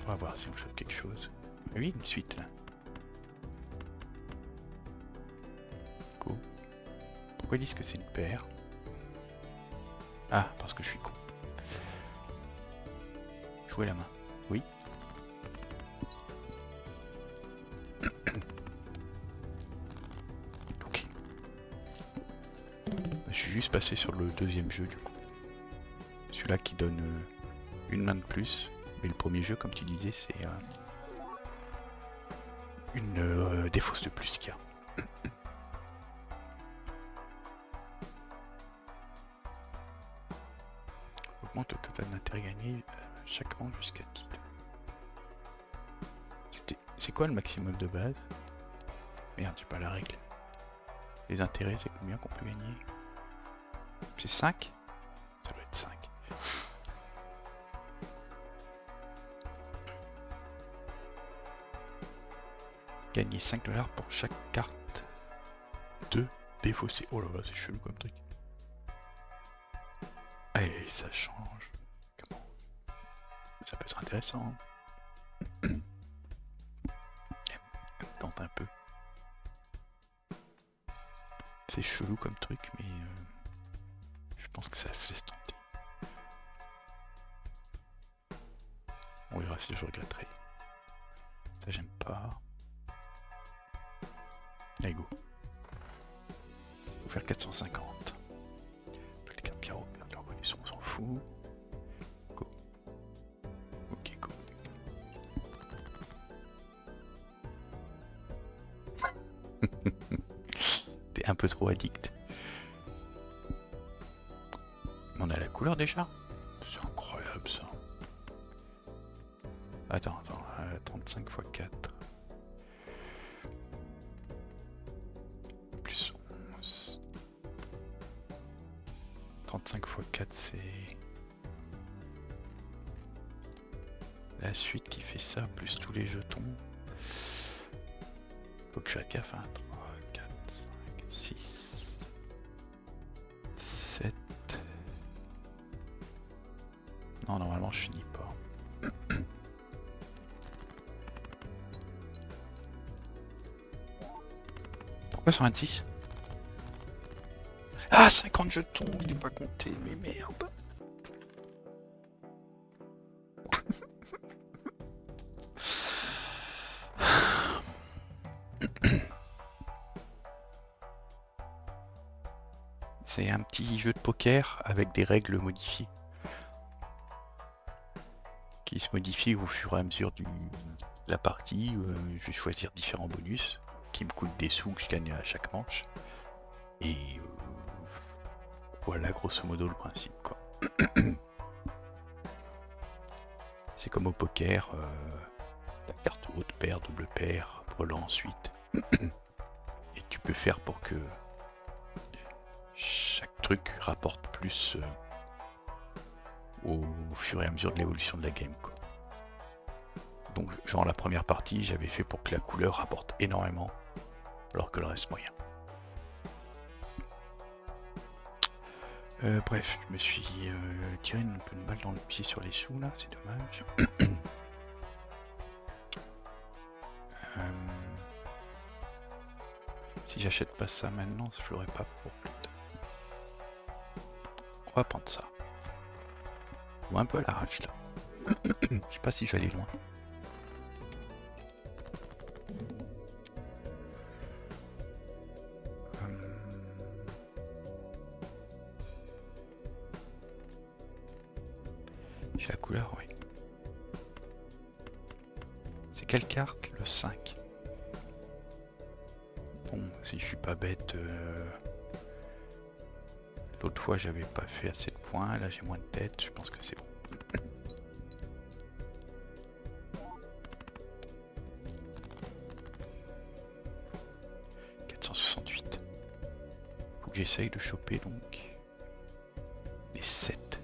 On va voir si on chope quelque chose. Oui, une suite là. Go. Pourquoi ils disent que c'est une paire? Ah, parce que je suis con. Jouer la main. Oui. Ok. Je suis juste passé sur le deuxième jeu du coup. Celui-là qui donne une main de plus. Mais le premier jeu, comme tu disais, c'est une défausse de plus qu'il y a. Augmente le total d'intérêt gagné chaque rang jusqu'à 10. C'est quoi le maximum de base? Merde, j'ai pas la règle. Les intérêts, c'est combien qu'on peut gagner? C'est 5? Ça doit être 5. Gagner 5 $ pour chaque carte de défaussé. Oh là là, c'est chelou comme truc. Allez, ça change. Comment? Ça peut être intéressant. Elle me tente un peu. C'est chelou comme truc, mais je pense que ça se laisse tenter. On verra si je regretterai. Ça, j'aime pas. Allez, go. Faut faire 450. Toutes les cartes carreaux perdent leur bonus, on s'en fout. Go. Ok, go. T'es un peu trop addict. On a la couleur déjà? C'est incroyable ça. Attends, 35 x 4. Plus 11. 35 x 4 c'est... la suite qui fait ça, plus tous les jetons. Faut que je fasse gaffe, hein. 3, 4, 5, 6, 7... Non, normalement je finis pas. Pourquoi 126? Ah, 50 jetons, il n'est pas compté, mais merde. C'est un petit jeu de poker avec des règles modifiées. Qui se modifient au fur et à mesure de la partie. Je vais choisir différents bonus qui me coûtent des sous que je gagne à chaque manche. Et voilà grosso modo le principe, quoi. C'est comme au poker, la carte haute paire, double paire, brelan ensuite. Et tu peux faire pour que chaque truc rapporte plus au fur et à mesure de l'évolution de la game, quoi. Donc genre la première partie, j'avais fait pour que la couleur rapporte énormément, alors que le reste moyen. Bref, je me suis tiré un peu de balle dans le pied sur les sous là, c'est dommage. Si j'achète pas ça maintenant, je l'aurai pas pour plus tard. On va prendre ça. Ou un peu à l'arrache là. Je sais pas si je vais aller loin. J'ai la couleur, oui. C'est quelle carte? Le 5. Bon, si je suis pas bête, l'autre fois j'avais pas fait assez de points, là j'ai moins de tête, je pense que c'est bon. Faut que j'essaye de choper donc les 7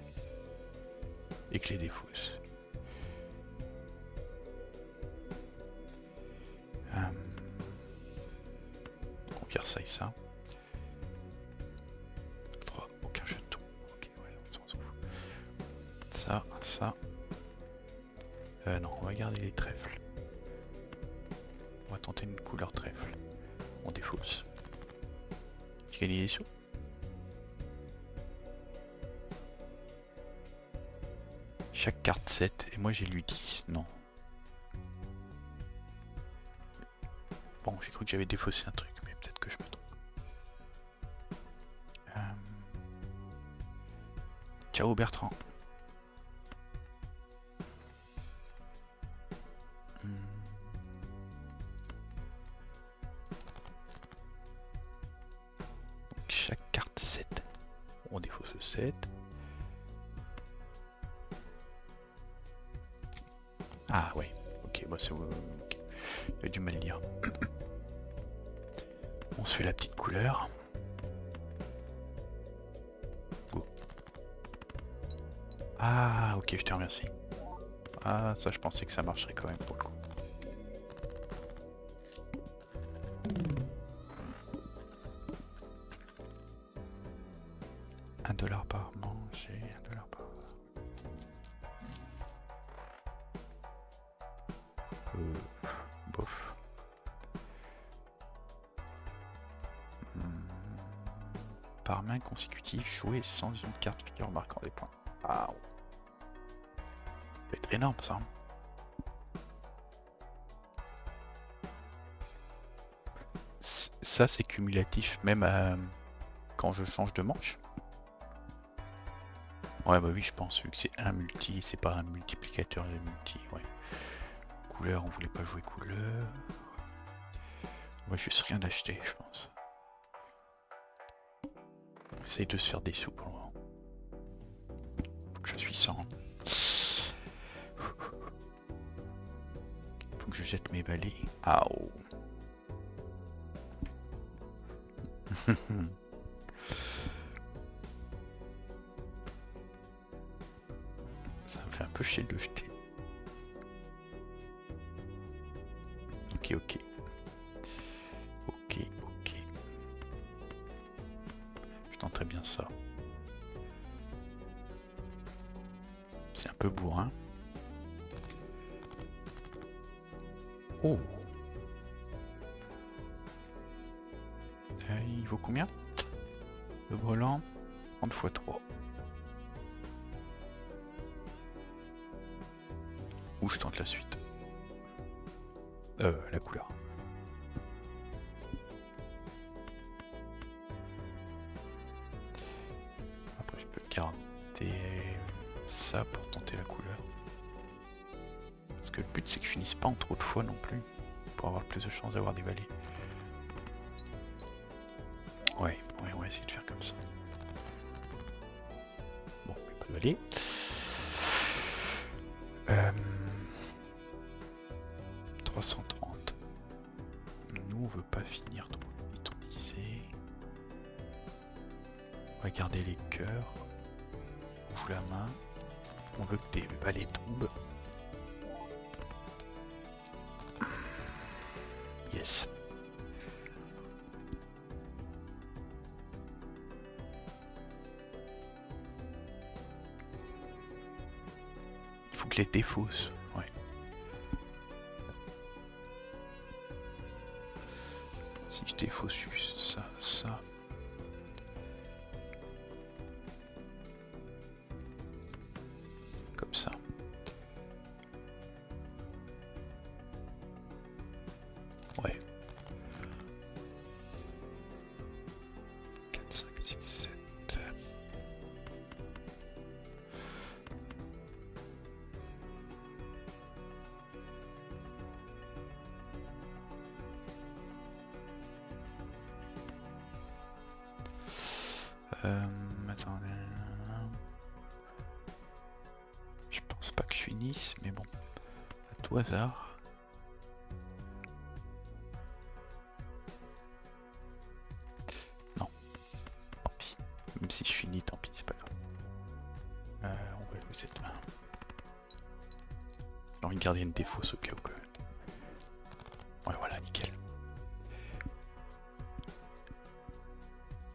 et que les défausse. On vire ça et ça. 3, aucun jeton. Ok, ouais, on s'en fout. Ça. Non, on va garder les trèfles. On va tenter une couleur trèfle. On défausse. J'ai gagné des sous. Chaque carte 7 et moi j'ai lu 10. Non. Bon, j'ai cru que j'avais défaussé un truc, mais peut-être que je me trompe. Ciao Bertrand. Donc chaque carte 7. On défausse 7. Ah ouais, ok, bah c'est ok. J'ai du mal à lire. On se fait la petite couleur. Go. Ah ok, je te remercie. Ah ça je pensais que ça marcherait quand même pour le coup. $1 par manche et $1 par... bof. Par main consécutive, jouer sans une carte figure marquant des points. Ah, ça peut être énorme ça. Ça c'est cumulatif même quand je change de manche. Ouais bah oui je pense vu que c'est un multi, c'est pas un multiplicateur de multi, ouais. Couleur, on voulait pas jouer couleur. On va juste rien acheter je pense. On essaye de se faire des sous pour le moment. Faut que je suis 100. Faut que je jette mes balais. Ah oh. Ça me fait un peu chier de le jeter. Ok, ok. Ok, ok. Je tenterai bien ça. C'est un peu bourrin. Oh. Il vaut combien? Le brelan 30 x 3. Ou je tente la suite. La couleur. Après je peux garder ça pour tenter la couleur. Parce que le but c'est que je finisse pas en trop de fois non plus. Pour avoir plus de chances d'avoir des valets. Ouais, on va essayer de faire comme ça. Bon, pas de valet. 330. Nous, on veut pas finir trop vite, on disait. On va garder les cœurs. On joue la main. On veut que des valets tombent. Yes. Il faut que les défausse. Ouais. Si je défausse juste ça, ça. Comme ça. Ouais. 4, 5, 6, 7. Attendez. Je pense pas que je finisse, mais bon. À tout hasard. Non. Tant pis. Même si je finis, tant pis, c'est pas grave. On va jouer cette main. J'ai envie de garder une défausse au cas où que... Ouais voilà, nickel.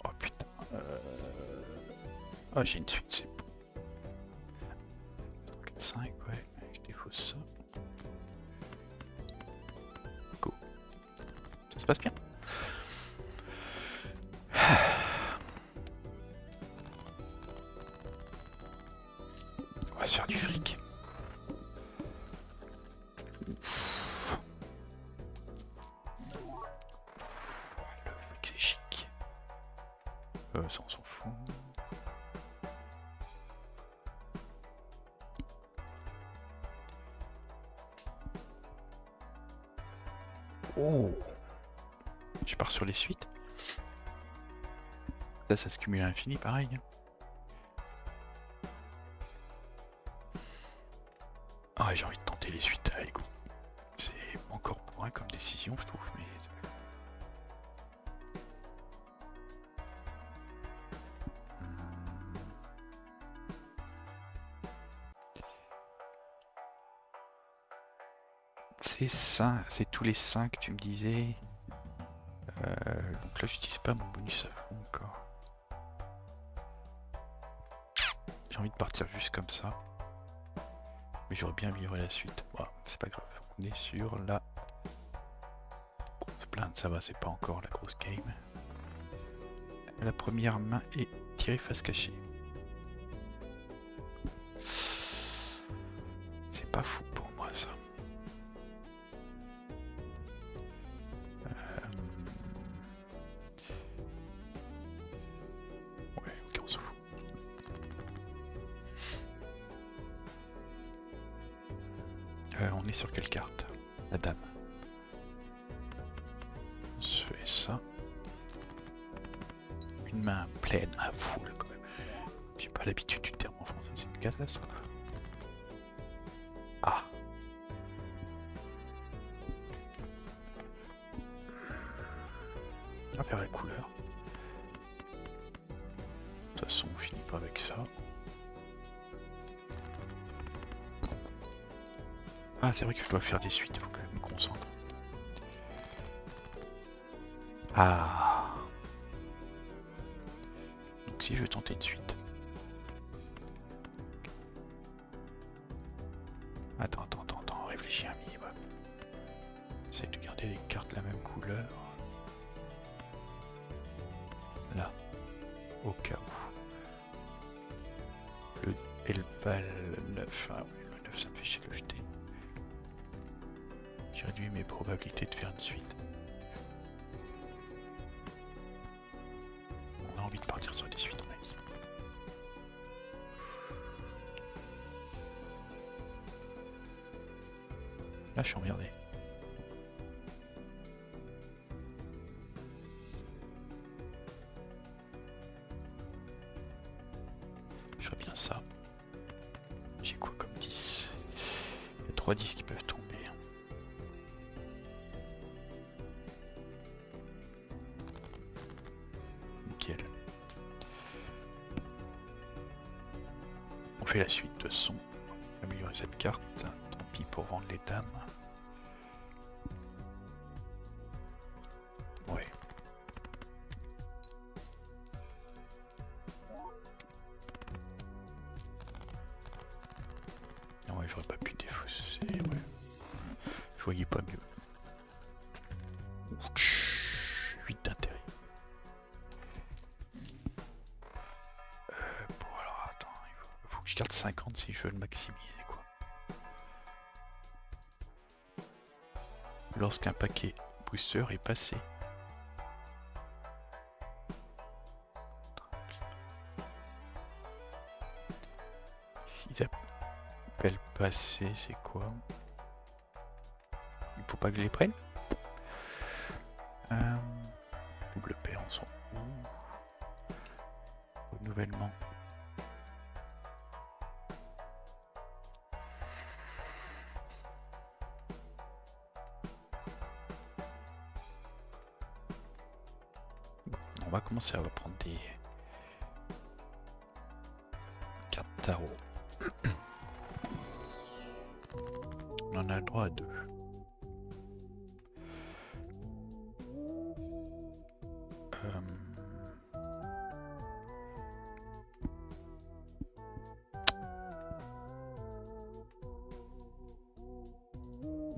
Oh putain. Oh j'ai une suite, c'est bon. 4, 5, ouais, je défausse ça. se passe bien. On va se faire du fric. Le fric c'est chic. Ça on s'en fout. Oh, je pars sur les suites. Ça se cumule à l'infini, pareil. Ah, ouais, j'ai envie de tenter les suites. Allez, go. C'est encore bourrin comme décision, je trouve, mais... C'est ça, c'est tous les 5, tu me disais. Donc là, j'utilise pas mon bonus à fond encore. J'ai envie de partir juste comme ça. Mais j'aurais bien livré la suite. Bon, c'est pas grave. On est sur la grosse plainte, ça va, c'est pas encore la grosse game. La première main est tirée face cachée. C'est pas fou pour moi ça. Ouais, ok, on s'en fout. On est sur quelle carte? La dame. On se fait ça. Une main pleine à full quand même. J'ai pas l'habitude du terme en français, c'est une catastrophe. Ah. On va faire la couleur. De toute façon, on finit pas avec ça. Ah, c'est vrai que je dois faire des suites, faut quand même me concentrer. Ah. Donc si je veux tenter une suite. Attends, réfléchis un minimum. Essaye de garder les cartes la même couleur. Là. Au cas où. Et le bal 9. Ah oui, le 9 ça me fait chier de le jeter. J'ai réduit mes probabilités de faire une suite. On a envie de partir sur des suites, on a dit. Là, je suis emmerdé. Je ferais bien ça. J'ai quoi comme 10? Il y a 3 10 qui peuvent tomber. Nickel. On fait la suite de son. Améliorer cette carte. Tant pis pour vendre les dames. Ouais. Ah ouais, j'aurais pas pu défausser. Ouais. Je voyais pas mieux. 8 d'intérêt. Bon alors attends, il faut que je garde 50 si je veux le maximiser quoi. Lorsqu'un paquet booster est passé. S'ils appellent passer, c'est quoi? Il faut pas que je les prenne. Double paire, on s'en fout. Renouvellement. On va commencer à prendre des cartes tarot. On en a le droit à 2.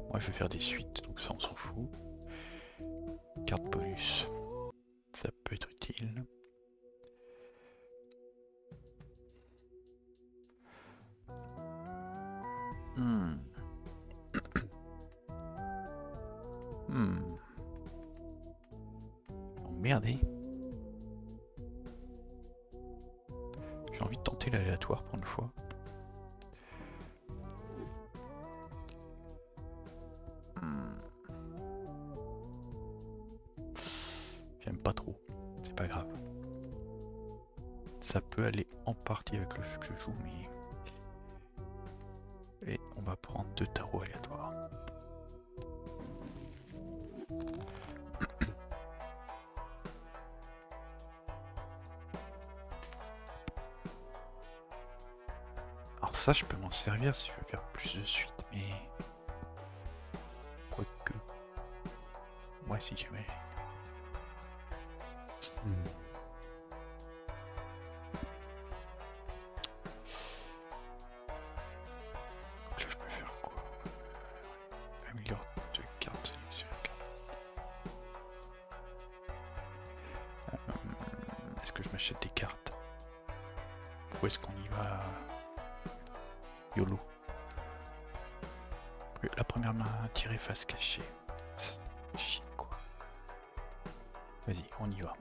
Moi je vais faire des suites, donc ça on s'en fout. carte bonus. Ça peut être utile. Hmm. Emmerdé. J'ai envie de tenter l'aléatoire pour une fois. J'aime pas trop. C'est pas grave. Ça peut aller en partie avec le jeu que je joue, mais... Et on va prendre 2 tarots aléatoires. Alors ça, je peux m'en servir si je veux faire plus de suite, mais... Quoique... Moi, si tu veux. Donc là, je peux faire quoi? Améliore de carte sélection. Est-ce que je m'achète des cartes? Ou est-ce qu'on y va YOLO? La première main tirée face cachée. Chier quoi. Vas-y, on y va.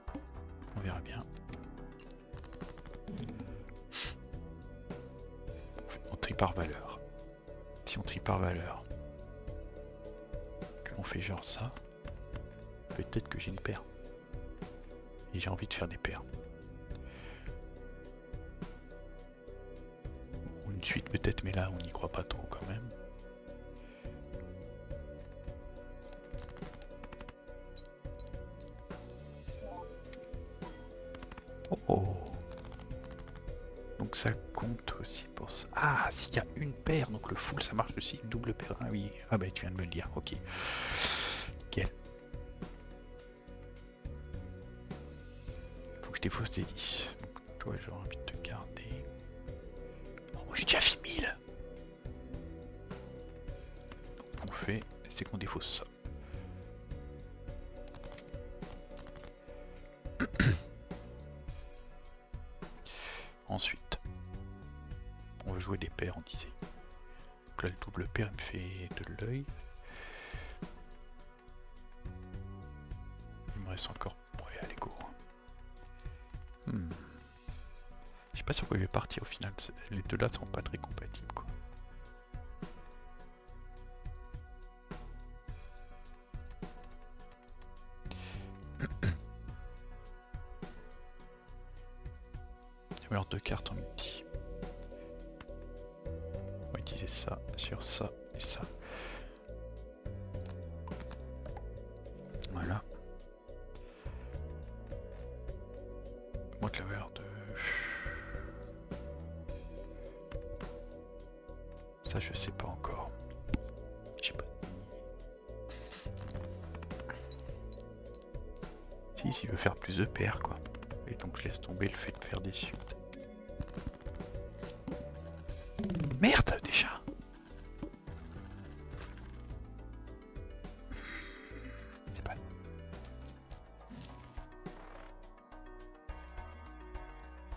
On verra bien. On trie par valeur. Si on trie par valeur, que l'on fait genre ça, peut-être que j'ai une paire. Et j'ai envie de faire des paires. Ou une suite peut-être, mais là on n'y croit pas trop quand même. Oh. Donc ça compte aussi pour ça. Ah, s'il y a une paire, donc le full ça marche aussi, une double paire. Ah oui, ah bah tu viens de me le dire, ok. Nickel. Faut que je défausse des 10. Donc toi j'ai envie de te garder. Oh, j'ai déjà fait 1000. Donc on fait, c'est qu'on défausse ça. Ensuite, on va jouer des paires, on disait. Donc là, le double paire me fait de l'œil. Il me reste encore. Ouais, allez, go. Je sais pas sur quoi je vais partir au final. Les deux là sont pas très compatibles, quoi. Alors 2 cartes en multi. On va utiliser ça sur ça et ça. Voilà. Montre la valeur de... Ça je sais pas encore. Je sais pas. Si veut faire plus de paires quoi. Et donc je laisse tomber le fait de faire des suites. Merde déjà. C'est pas...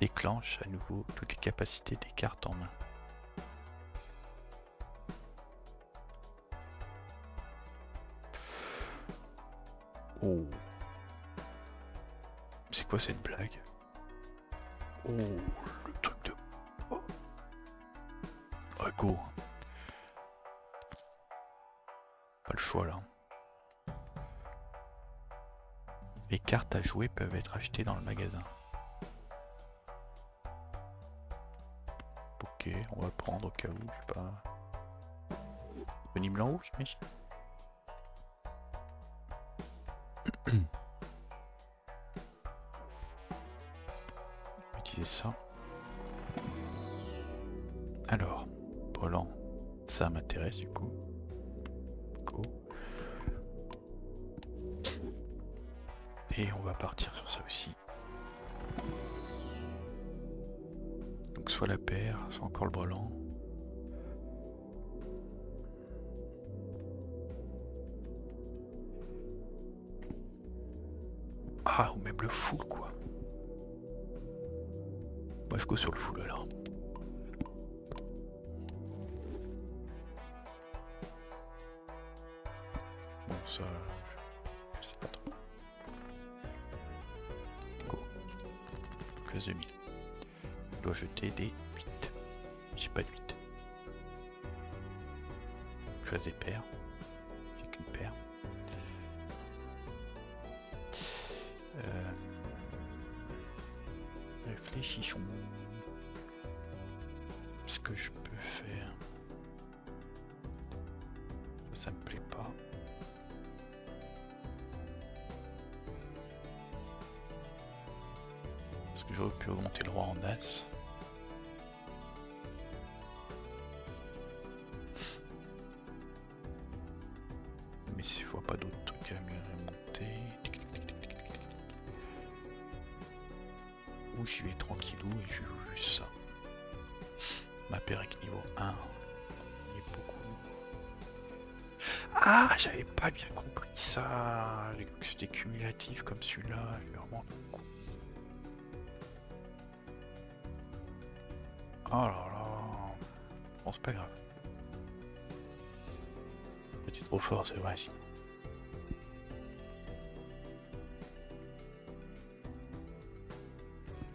Déclenche à nouveau toutes les capacités des cartes en main. Oh. C'est quoi cette blague? Oh, le truc de... Oh. Ah, go. Pas le choix là. Les cartes à jouer peuvent être achetées dans le magasin. Ok, on va le prendre au cas où, je sais pas. Disponible en haut, j'imagine. On va utiliser ça. Alors, Volant, ça m'intéresse du coup. Go. Et on va partir sur ça aussi. Donc soit la paire, soit encore le brelan. Ah, ou même le full quoi. Moi je go sur le full alors. Bon ça... je sais pas trop. Go. Classe 2000. Je dois jeter des 8. J'ai pas de 8. Je choisis des paires. J'ai qu'une paire. Réfléchissons. Ce que je peux faire. Ça me plaît pas. Est-ce que j'aurais pu augmenter le roi en as? Mais si je vois pas d'autres trucs à mieux remonter. Ou j'y vais tranquillou et je joue juste ça. Ma paire avec niveau 1. Il est beaucoup. Ah, j'avais pas bien compris ça. J'ai cru que c'était cumulatif comme celui-là. Je vais vraiment. Oh là là. Bon, c'est pas grave. J'étais trop fort, c'est vrai. Si.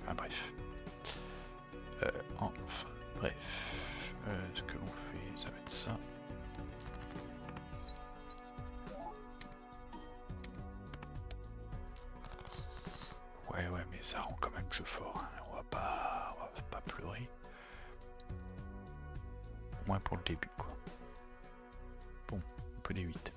Ah, bref. Enfin, bref. Ce que l'on fait, ça va être ça. Ouais, mais ça rend quand même jeu fort. Hein. On va pas pleurer. Au moins pour le début, quoi. Bon, on peut les 8.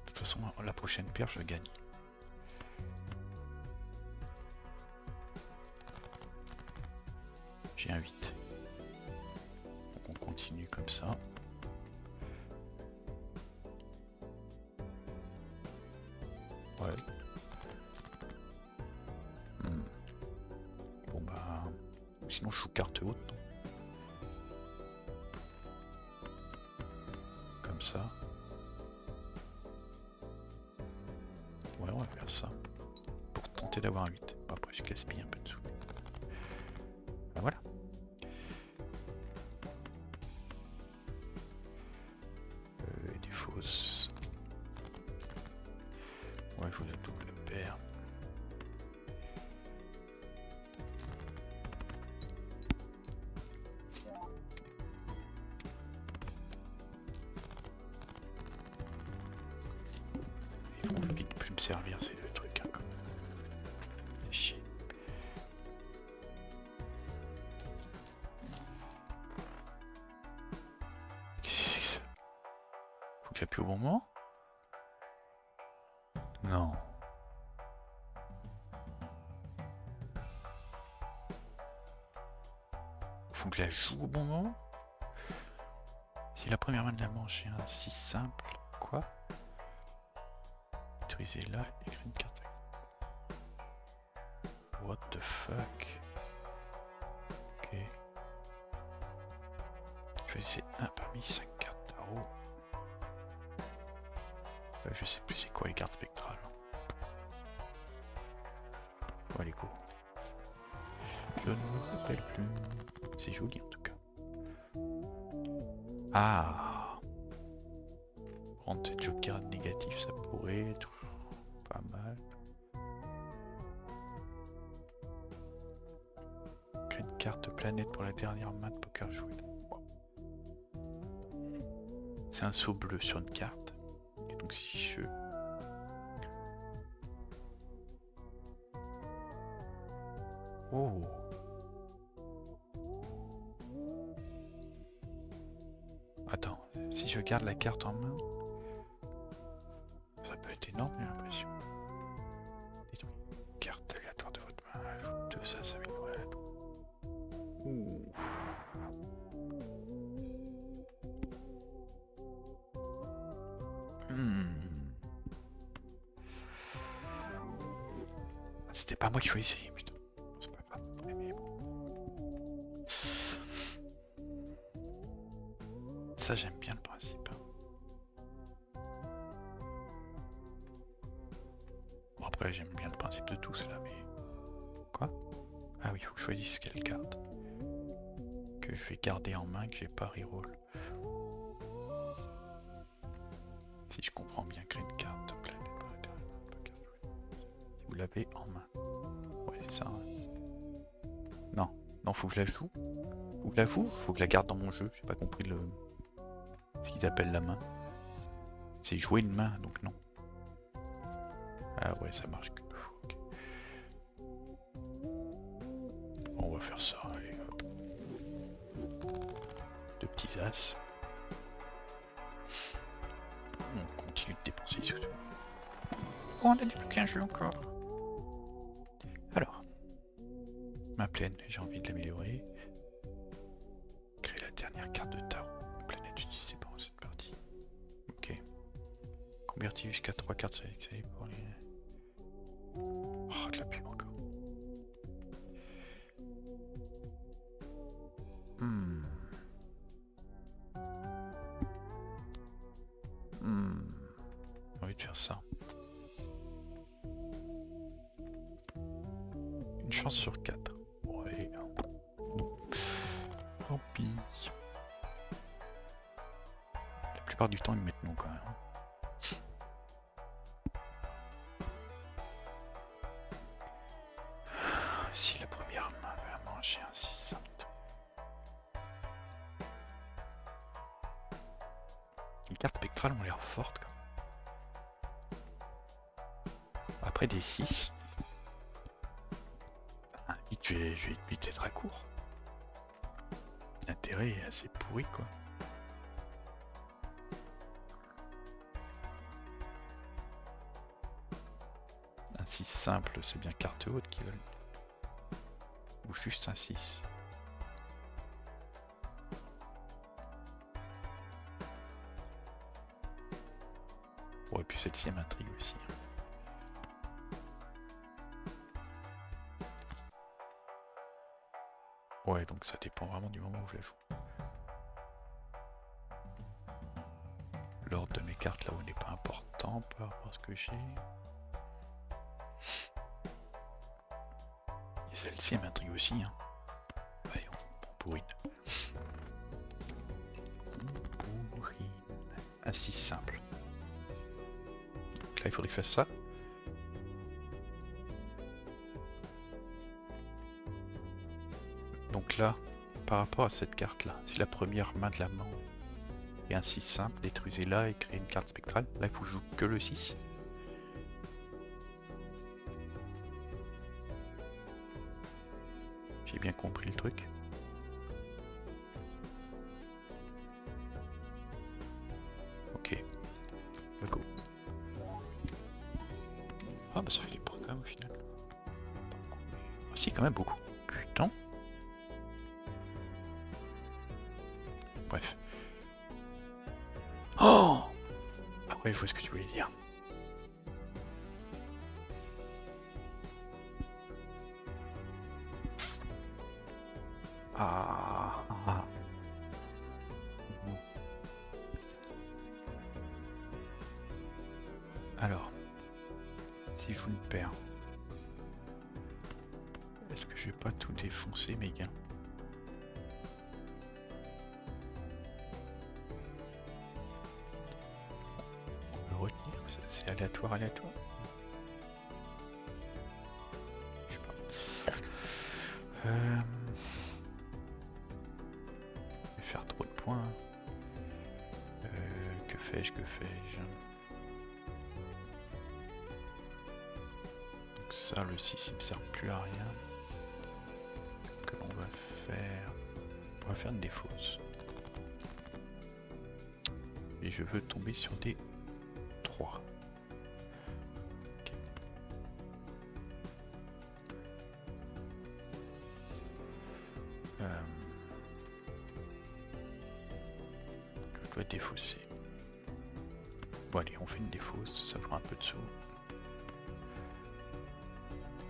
De toute façon, la prochaine paire, je gagne. J'ai un 8. Donc on continue comme ça. Ouais. Bon bah... Sinon je joue carte haute. Non comme ça. Ouais, on va faire ça. Pour tenter d'avoir un 8. Bon, après je gaspille un peu de sous. Bah voilà. Des fausses. Ouais, il faut la double paire. Ils vont vite plus me servir ces deux trucs. Hein, comme... C'est chier. Qu'est-ce que c'est que ça? Faut que j'appuie au bon moment? Non. Faut que je la joue au bon moment? Si la première main de la manche est un 6 simple, quoi? Autoriser là, écrire une carte. What the fuck? Ok. Choisissez un parmi 5 cartes tarot. Je sais plus c'est quoi les cartes spectrales. Bon allez go. Je ne me rappelle plus. C'est joli en tout cas. Ah, prendre cette joker négatif, ça pourrait être pas mal. Créer une carte planète pour la dernière main de poker jouée. Bon. C'est un saut bleu sur une carte. Et donc si je... Oh. Attends, si je garde la carte en main, ça peut être énorme, j'ai l'impression. Carte aléatoire de votre main, ajoute 2, ça va être vrai. Ouh. C'était pas moi qui choisissais, putain. C'est pas grave. Mais bon. ça j'aime bien le principe. Bon après j'aime bien le principe de tous là, mais... Quoi? Ah oui, il faut que je choisisse quelle carte. Que je vais garder en main, que j'ai pas reroll. Si je comprends bien, créer une carte. Si vous l'avez en main. Ouais, c'est ça. Hein. Non, faut que je la joue. Faut que je la joue, faut que je la garde dans mon jeu. J'ai pas compris ce qu'ils appellent la main. C'est jouer une main, donc non. Ah ouais, ça marche qu'une fois. Okay. Bon, on va faire ça, allez hop. 2 petits as. On continue de dépenser surtout. Oh, on a débloqué un jeu encore. Alors. Ma plaine, j'ai envie de l'améliorer. Créer la dernière carte de tarot. Planète utilisée pendant cette partie. Ok. Convertir jusqu'à 3 cartes sélectionnées pour les... Oh, de la pub encore. J'ai envie de faire ça. Une chance sur 4. Ouais. Non. Tant pis. La plupart du temps, ils me mettent non quand même. Si la première main veut manger un 6 les cartes spectrales ont l'air fortes quand même. Après des 6, je vais vite être à court. L'intérêt est assez pourri quoi. Un 6 simple, c'est bien carte haute qui veulent. Ou juste un 6. Bon, et puis celle-ci elle m'intrigue aussi. Ouais, donc ça dépend vraiment du moment où je la joue. L'ordre de mes cartes là-haut n'est pas important par rapport à ce que j'ai. Et celle-ci elle m'intrigue aussi. Hein. Allez, on pourrine. Un 6 simple. Donc là il faudrait que je fasse ça. Donc là, par rapport à cette carte là, si la première main de la main est un 6 simple, détruisez-la et créez une carte spectrale. Là il faut que je joue que le 6. J'ai bien compris le truc. Ok. Go. Ah bah ça fait des points quand même au final. Pas beaucoup, mais... Ah, si quand même beaucoup. Putain. Bref. Oh! Ah ouais, je vois ce que tu voulais dire. Ah. Alors, si je joue une paire, est-ce que je vais pas tout défoncer mes gains? On peut retenir, c'est aléatoire. Je sais pas. Je vais faire trop de points. Que fais-je? Donc ça, le 6, il me sert plus à rien. Ce que l'on va faire... On va faire une défausse. Et je veux tomber sur des 3. Okay. Je dois défausser. Bon allez, on fait une défausse, ça fera un peu de sous.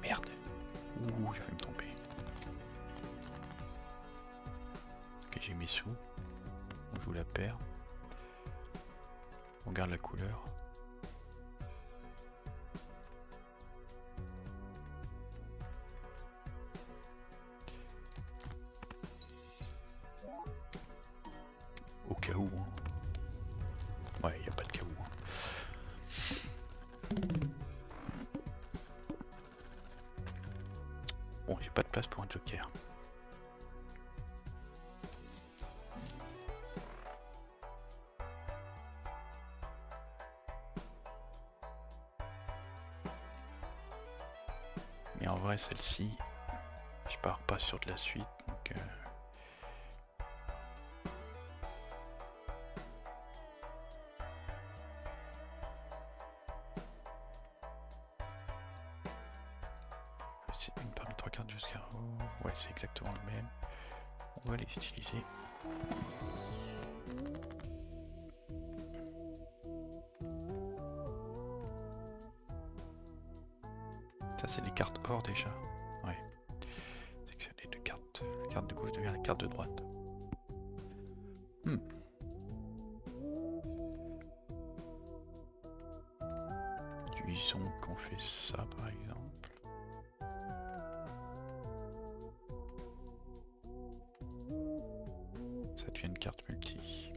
Merde. Ouh, j'ai failli me tromper. Ok, j'ai mes sous. On joue vous la paire. On garde la couleur. Au cas où. Hein. Ouais, il n'y a pas de cas où. Hein. Bon, j'ai pas de place pour un joker. Mais en vrai, celle-ci, je pars pas sur de la suite, donc c'est une parmi 3 cartes jusqu'à... Ouais, c'est exactement le même. On va les utiliser. Ça, c'est les cartes or déjà. Ouais. C'est que c'est les deux cartes. La carte de gauche devient la carte de droite. Disons qu'on fait ça par exemple. Ça devient une carte multi.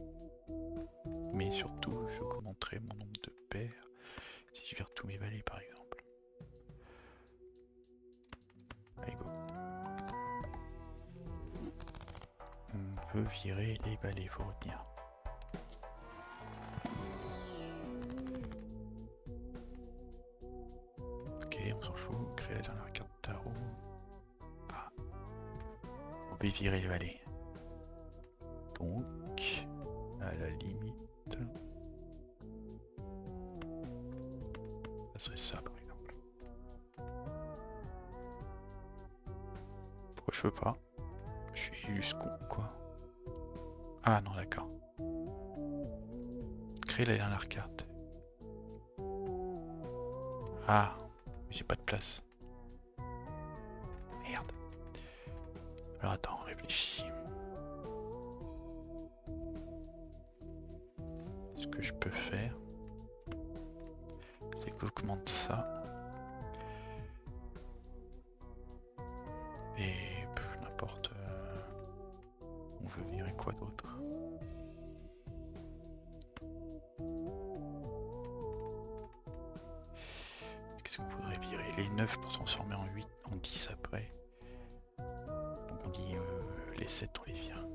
Mais surtout, je augmenterai mon nombre de paires si je vire tous mes valets par exemple. Allez go. On veut virer les valets, faut retenir. Ok, on s'en fout, créer la dernière carte tarot. Ah. On peut virer les valets. Donc, à la limite, ça serait ça par exemple. Pourquoi je veux pas? Je suis juste con quoi. Ah non d'accord. Créer la dernière carte. Ah, j'ai pas de place. Merde. Alors attends, réfléchis. Ce que je peux faire, c'est que j'augmente ça. Et n'importe. On veut virer quoi d'autre? Qu'est-ce qu'on pourrait virer? Les 9 pour transformer en 8, en 10 après. Donc on dit les 7 on les vire.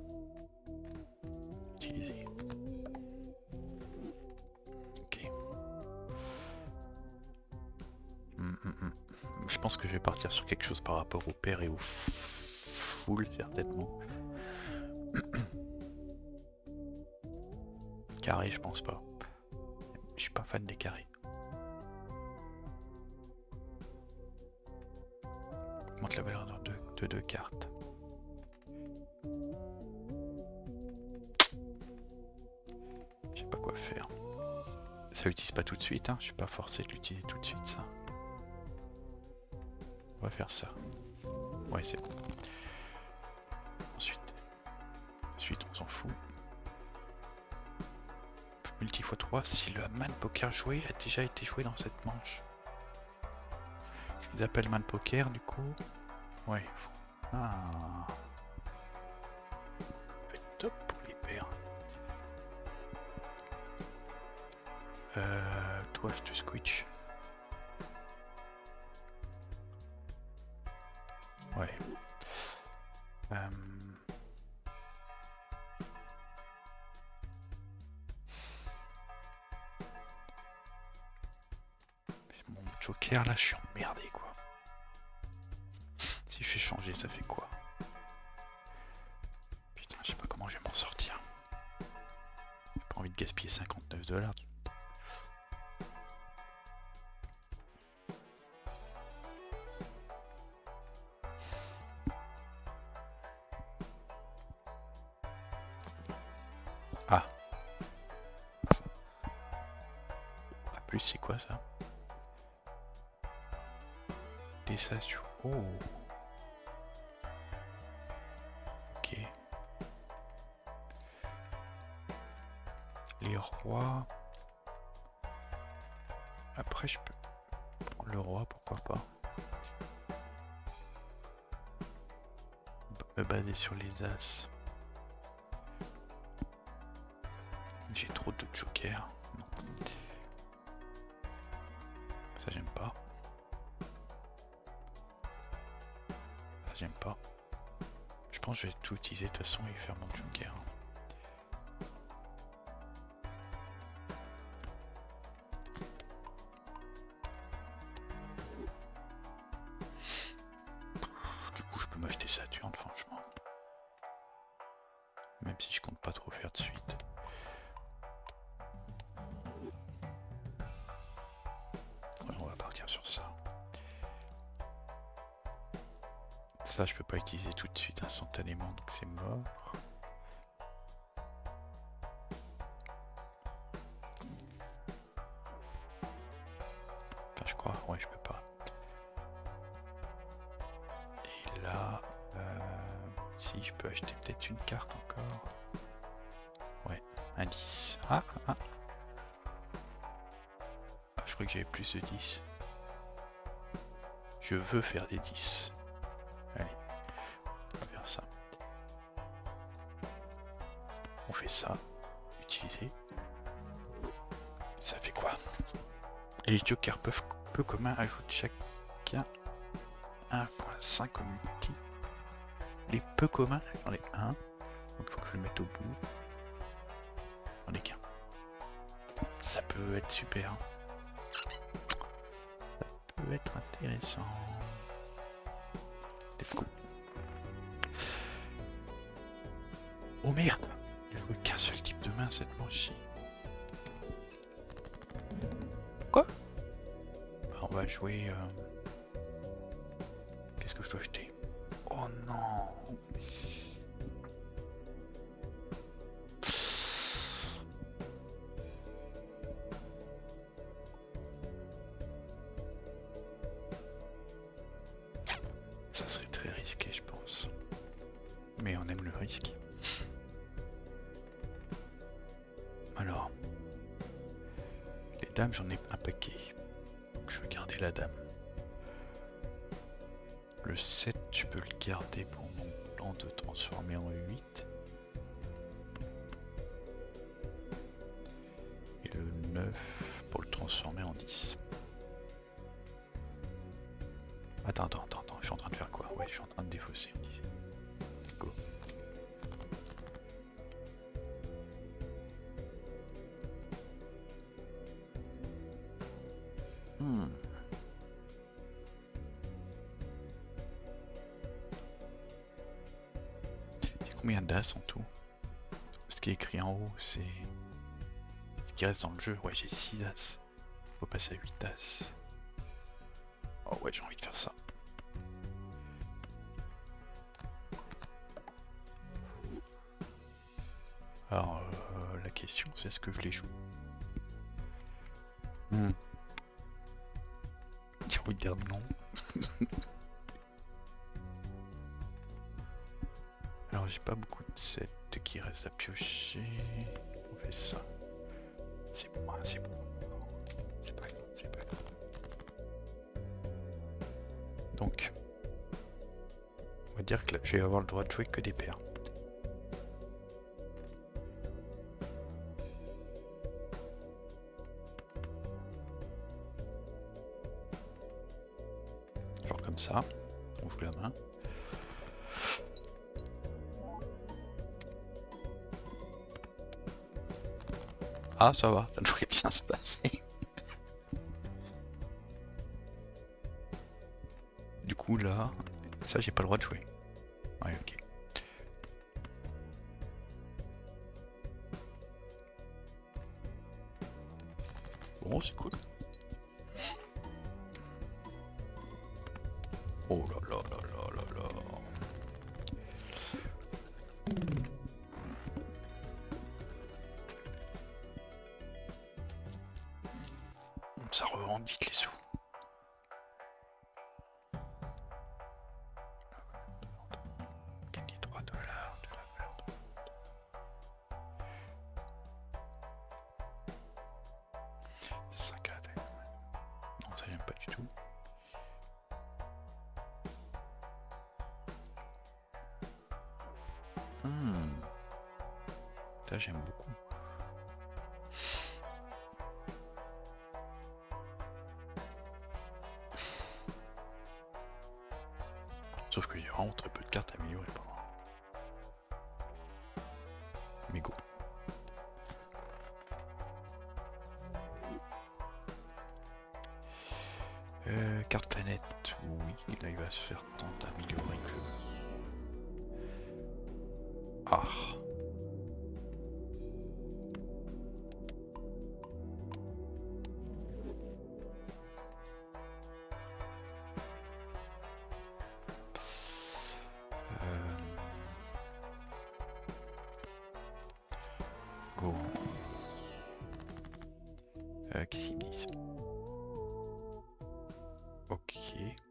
Utiliser. Ok. Je pense que je vais partir sur quelque chose par rapport au père et au full certainement. Carré, je pense pas. Je suis pas fan des carrés. Augmente la valeur de 2 cartes. Je sais pas quoi faire. Ça l'utilise pas tout de suite, hein. Je suis pas forcé de l'utiliser tout de suite ça. On va faire ça. Ouais, c'est bon. Ensuite, on s'en fout. Multi x3, si le man poker joué a déjà été joué dans cette manche. Ce qu'ils appellent man poker du coup. Ouais. Ah. Ça fait top pour les paires. Toi je te squitch. Ouais. Mon joker là, je suis emmerdé quoi. Si je fais changer, ça fait quoi? Putain, je sais pas comment je vais m'en sortir. J'ai pas envie de gaspiller 59 $. Ah. A plus, c'est quoi ça? Des stations. Oh. Ok. Les rois. Après, je peux prendre le roi, pourquoi pas. On peut me baser sur les as. J'ai trop de jokers. Non. Ça, j'aime pas. Ça, j'aime pas. Je pense que je vais tout utiliser de toute façon et faire mon joker. Du coup, je peux m'acheter Saturne, franchement. Même si je compte pas trop faire de suite. Ouais, on va partir sur ça. Ça, je peux pas utiliser tout de suite instantanément, donc c'est mort. Enfin, je crois, ouais, je peux pas. Et là, si je peux acheter peut-être une carte encore. Ouais, un 10. Ah, je crois que j'avais plus de 10. Je veux faire des 10. Allez, on va faire ça. On fait ça. Utiliser. Ça fait quoi? Et les jokers peu communs ajoutent chacun 1.5 au multi. Les peu communs, j'en ai un. Donc il faut que je le mette au bout. J'en ai qu'un. Ça peut être super. Ça peut être intéressant. Let's go. Oh merde! Il n'y a qu'un seul type de main cette manche. Quoi? Bah, on va jouer. Qu'est-ce que je dois acheter? Oh non! Ça serait très risqué, je pense. Mais on aime le risque. Alors, les dames, j'en ai un paquet. Donc je vais garder la dame. Le 7, je peux le garder pour mon plan de transformer en 8. Et le 9 pour le transformer en 10. Attends, je suis en train de faire quoi? Ouais, je suis en train de défausser, on disait. Go. J'ai combien d'as en tout? Ce qui est écrit en haut, c'est ce qui reste dans le jeu. Ouais, j'ai 6 as. Faut passer à 8 as. Oh ouais, j'ai envie de faire ça. Alors, la question, c'est est-ce que je les joue? J'ai envie de dire non. Alors, j'ai pas beaucoup de 7 qui restent à piocher. On fait ça. C'est bon, hein, c'est bon. C'est pas grave, c'est pas grave. Donc, on va dire que là, je vais avoir le droit de jouer que des paires. Genre comme ça, on joue la main. Ah, ça va, ça devrait bien se passer. Du coup, là, ça, j'ai pas le droit de jouer. Ouais, ok. Bon, c'est cool. Oh là là là là là là. Ça revend vite les sous. Gagner 3 $, de la valeur. Ça, j'aime beaucoup. Sauf qu'il y a vraiment très peu de cartes à améliorer. Mais go. Carte planète, oui, là il va se faire tant d'améliorer que... Ah. Go. Qu'est-ce qu'ils me disent? Ok.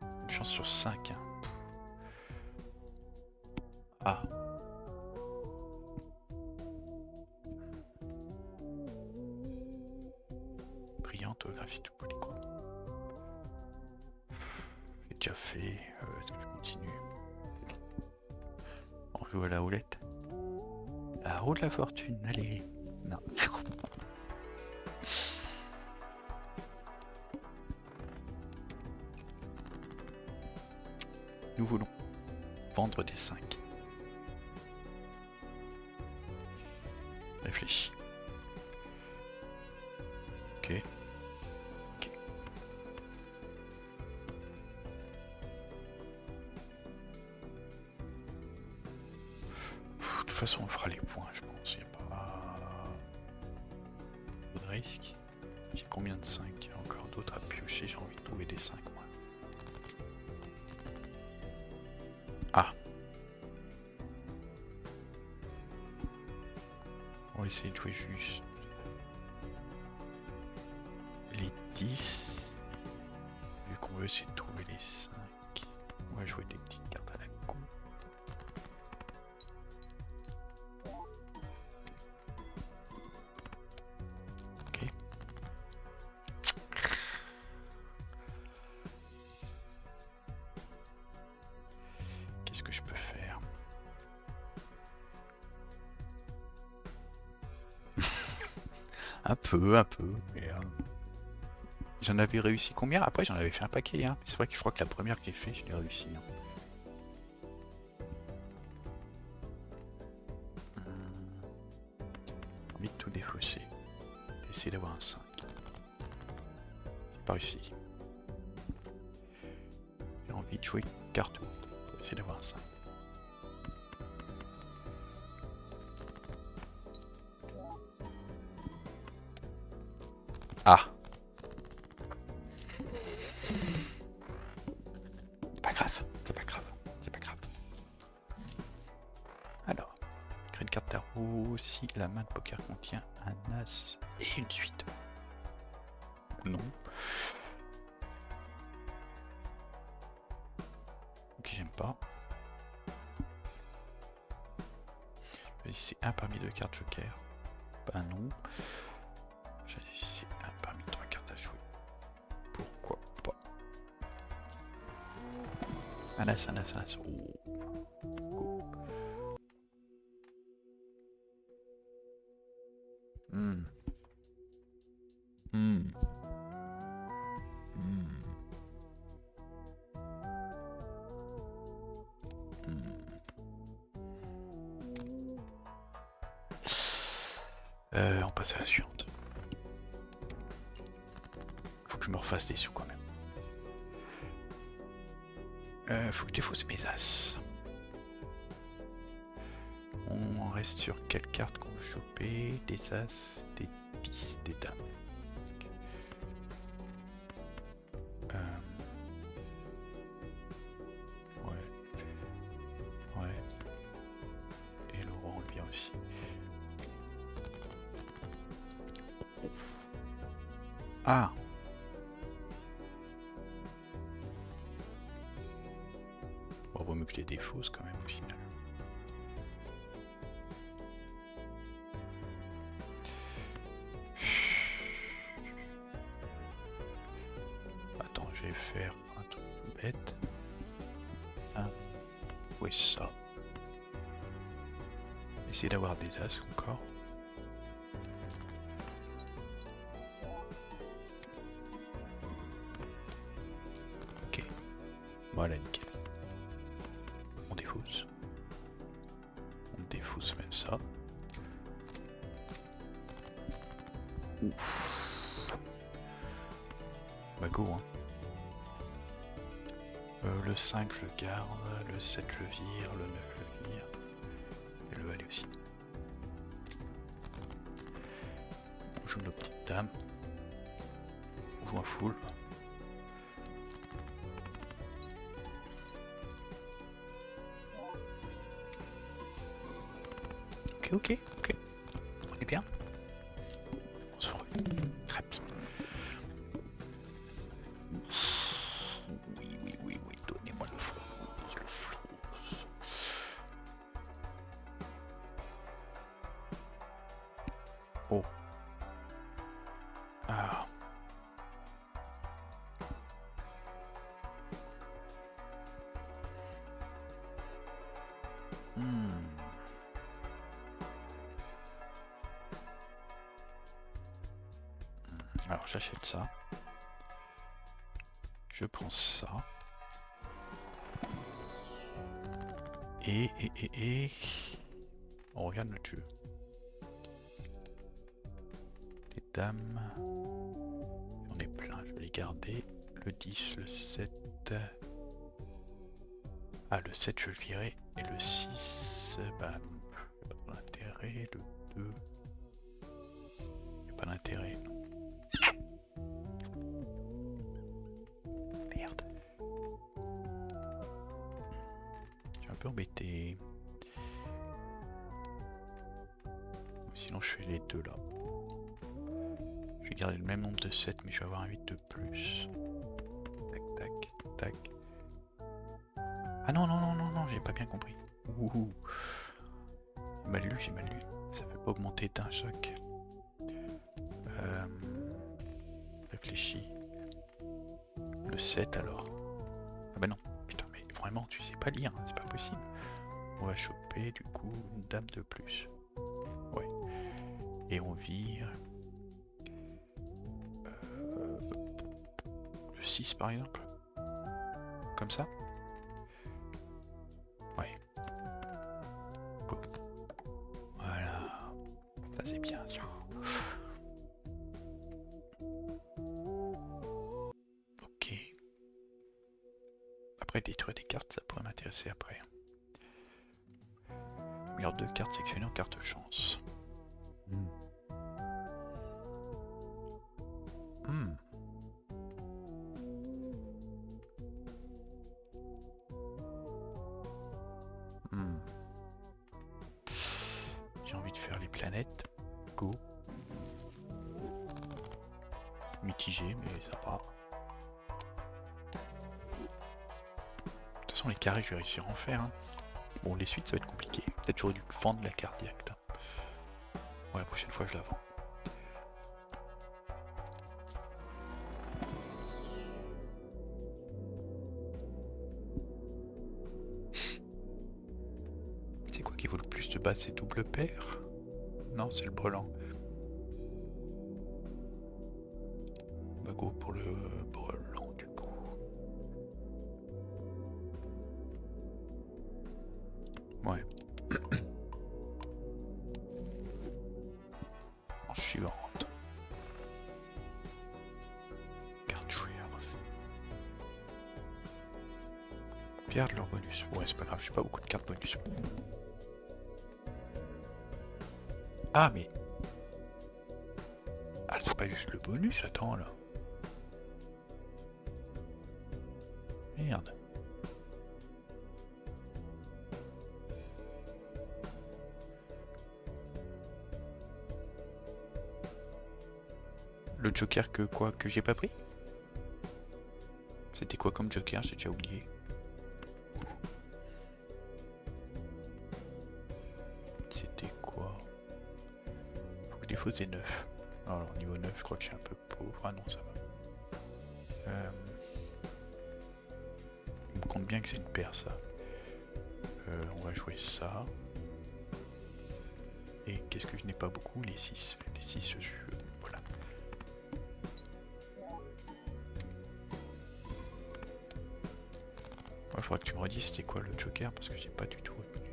Une chance sur 5. Hein. Ah. Brillante graphie de polychrome. J'ai déjà fait. Est-ce que je continue? On joue à la roulette. La roue de la fortune, allez. Non. Nous voulons vendre des 5. Réfléchis. Ok. Ok. De toute façon, on fera les points, je pense. Il n'y a pas de risque. J'ai combien de 5? Il y a encore d'autres à piocher. J'ai envie de trouver des 5, moi. Ah. On va essayer de jouer juste les 10. Vu qu'on veut essayer de trouver les 5. On va jouer des petites cartes à la con. Ok. Qu'est-ce que je peux faire? Un peu, mais j'en avais réussi combien? Après j'en avais fait un paquet, hein. C'est vrai que je crois que la première que j'ai fait, je l'ai réussi. Hein. J'ai envie de tout défausser. Essayer d'avoir un 5. C'est pas réussi. J'ai envie de jouer carte haute. Essayer d'avoir un 5. Ah! C'est pas grave, c'est pas grave, c'est pas grave. Alors, créer une carte tarot si la main de poker contient un as et une suite. Non. Ok, j'aime pas. Vas-y, c'est un parmi 2 cartes joker. Bah non. C'est un parmi 3 cartes à jouer. Pourquoi pas? Un as, un as, un as. Oh. Hmm. Hmm. Hmm. On passe à la suivante. Faut que je me refasse des sous quand même. Faut que je défausse mes as. On reste sur quelle carte qu'on veut choper? Des as, des 10, des dames. Ouais. Et Laurent on vient aussi. Ah! Bon, vaut mieux que je les défausse quand même au final. Attends, je vais faire un truc bête. Oui, ça. Essayer d'avoir des as encore. Voilà, nickel. On défausse. On défausse même ça. Ouf. Bah go hein. Le 5 je le garde, le 7 je le vire, le 9 je le vire. Et le valet aussi. On joue nos petites dames. On joue un full. Ok. On est bien. On se remet rapide. Oui, donnez-moi le flouze. Oh. Ah. Alors j'achète ça. Je prends ça. Et... On regarde notre jeu. Les dames... On est plein, je vais les garder. Le 10, le 7... Ah, le 7 je vais le virer. Et le 6... Bah... Pas d'intérêt. Le 2... Y'a pas d'intérêt. Merde. Je suis un peu embêté. Sinon je fais les deux là. Je vais garder le même nombre de 7 mais je vais avoir un 8 de plus. Tac. Ah non, j'ai pas bien compris. Ouh. J'ai mal lu. Ça fait pas augmenter d'un choc. Réfléchis. Le 7 alors. Ah bah non, putain mais vraiment tu sais pas lire, hein, c'est pas possible. On va choper du coup une dame de plus. Ouais. Et on vire... le 6 par exemple. Comme ça. Ouais. Go. Voilà. Ça c'est bien. Ok. Après détruire des cartes, ça pourrait m'intéresser après. Meilleure 2 cartes sélectionnées en carte chance. J'ai envie de faire les planètes. Go. Mitigé, mais ça va. De toute façon, les carrés, je vais réussir à en faire. Hein. Bon, les suites, ça va être compliqué. Peut-être j'aurais dû vendre la carte directe. Ouais, la prochaine fois, je la vends. C'est quoi qui vaut le plus de base? C'est double paire? Non, c'est le brelan. Bah go pour le brelan du coup. Ouais. Manche suivante. Carte joueur. Perdre leur bonus. Ouais, c'est pas grave, j'ai pas beaucoup de cartes bonus. Ah, mais... Ah, c'est pas juste le bonus, attends, là. Merde. Le joker que quoi? Que j'ai pas pris? C'était quoi comme joker? J'ai déjà oublié. C'était quoi? Faut que je défausse des 9. Alors niveau 9 je crois que je suis un peu pauvre. Ah non ça va. Il me compte bien que c'est une paire ça. On va jouer ça. Et qu'est-ce que je n'ai pas beaucoup? Les 6. Les 6 je... Voilà. Il faudra que tu me redises c'était quoi le joker parce que j'ai pas du tout retenu.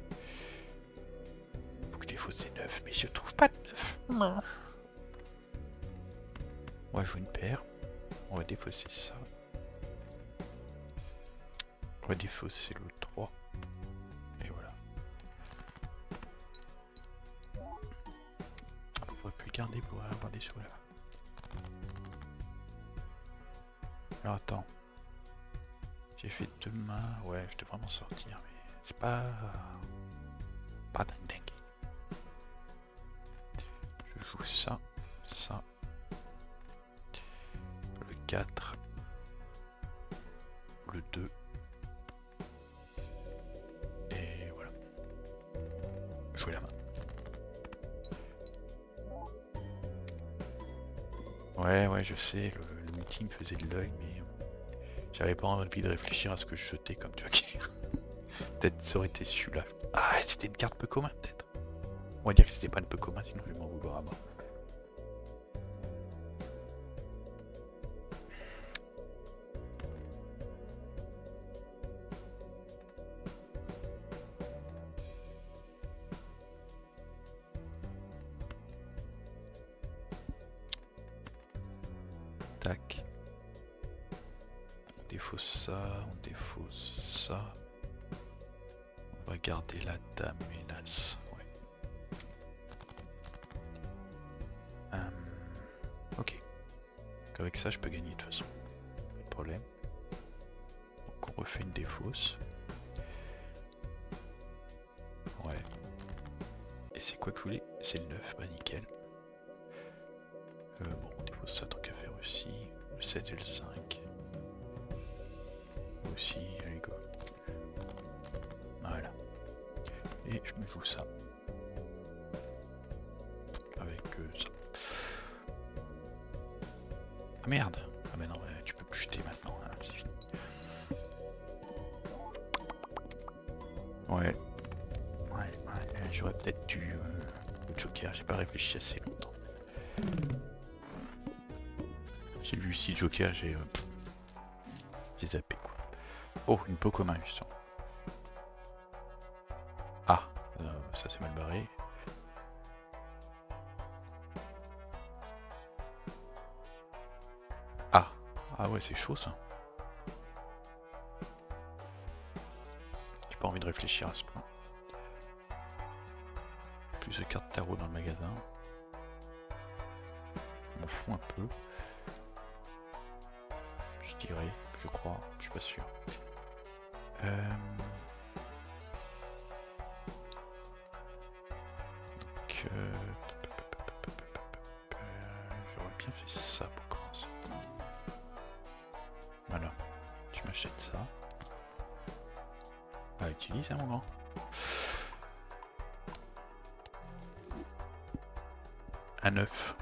Faut que je défausse ces 9, mais je trouve pas de 9. Non. On va jouer une paire. On va défausser ça. On va défausser le 3. Et voilà. On pourrait plus le garder pour avoir des sous là. Alors attends. J'ai fait 2 mains. Ouais, je devrais m'en sortir, mais c'est pas dingue. Je joue ça, ça. Le 4. Le 2. Et voilà. Jouer la main. Ouais, je sais, le multi me faisait de l'œil, mais j'avais pas envie de réfléchir à ce que je jetais comme joker. Peut-être ça aurait été celui-là. Ah, c'était une carte peu commun, peut-être. On va dire que c'était pas une peu commun, sinon je vais m'en vouloir à mort. Tac. On défausse ça. On va garder la dame et l'as. Ouais. Ok. Donc avec ça, je peux gagner de toute façon. Pas de problème. Donc on refait une défausse. Ouais. Et c'est quoi que je voulais? C'est le 9, bah nickel. Bon, on défausse ça tant qu'à faire aussi. Le 7 et le 5. Aussi, allez go. Voilà. Et je me joue ça. Avec ça. Ah merde! Ah bah non, tu peux plus jeter maintenant, hein, c'est fini. Ouais, j'aurais peut-être dû le joker, j'ai pas réfléchi assez longtemps. J'ai vu 6 jokers, j'ai zappé quoi. Oh, une peau commun justement. Ah, ça c'est mal barré. Ah ouais, c'est chaud ça. J'ai pas envie de réfléchir à ce point. Plus de cartes tarot dans le magasin. Je m'en fous un peu. Je dirais, je crois, je suis pas sûr. Donc, j'aurais bien fait ça pour commencer. Voilà, tu m'achètes ça. Bah utilise hein mon grand. Un 9.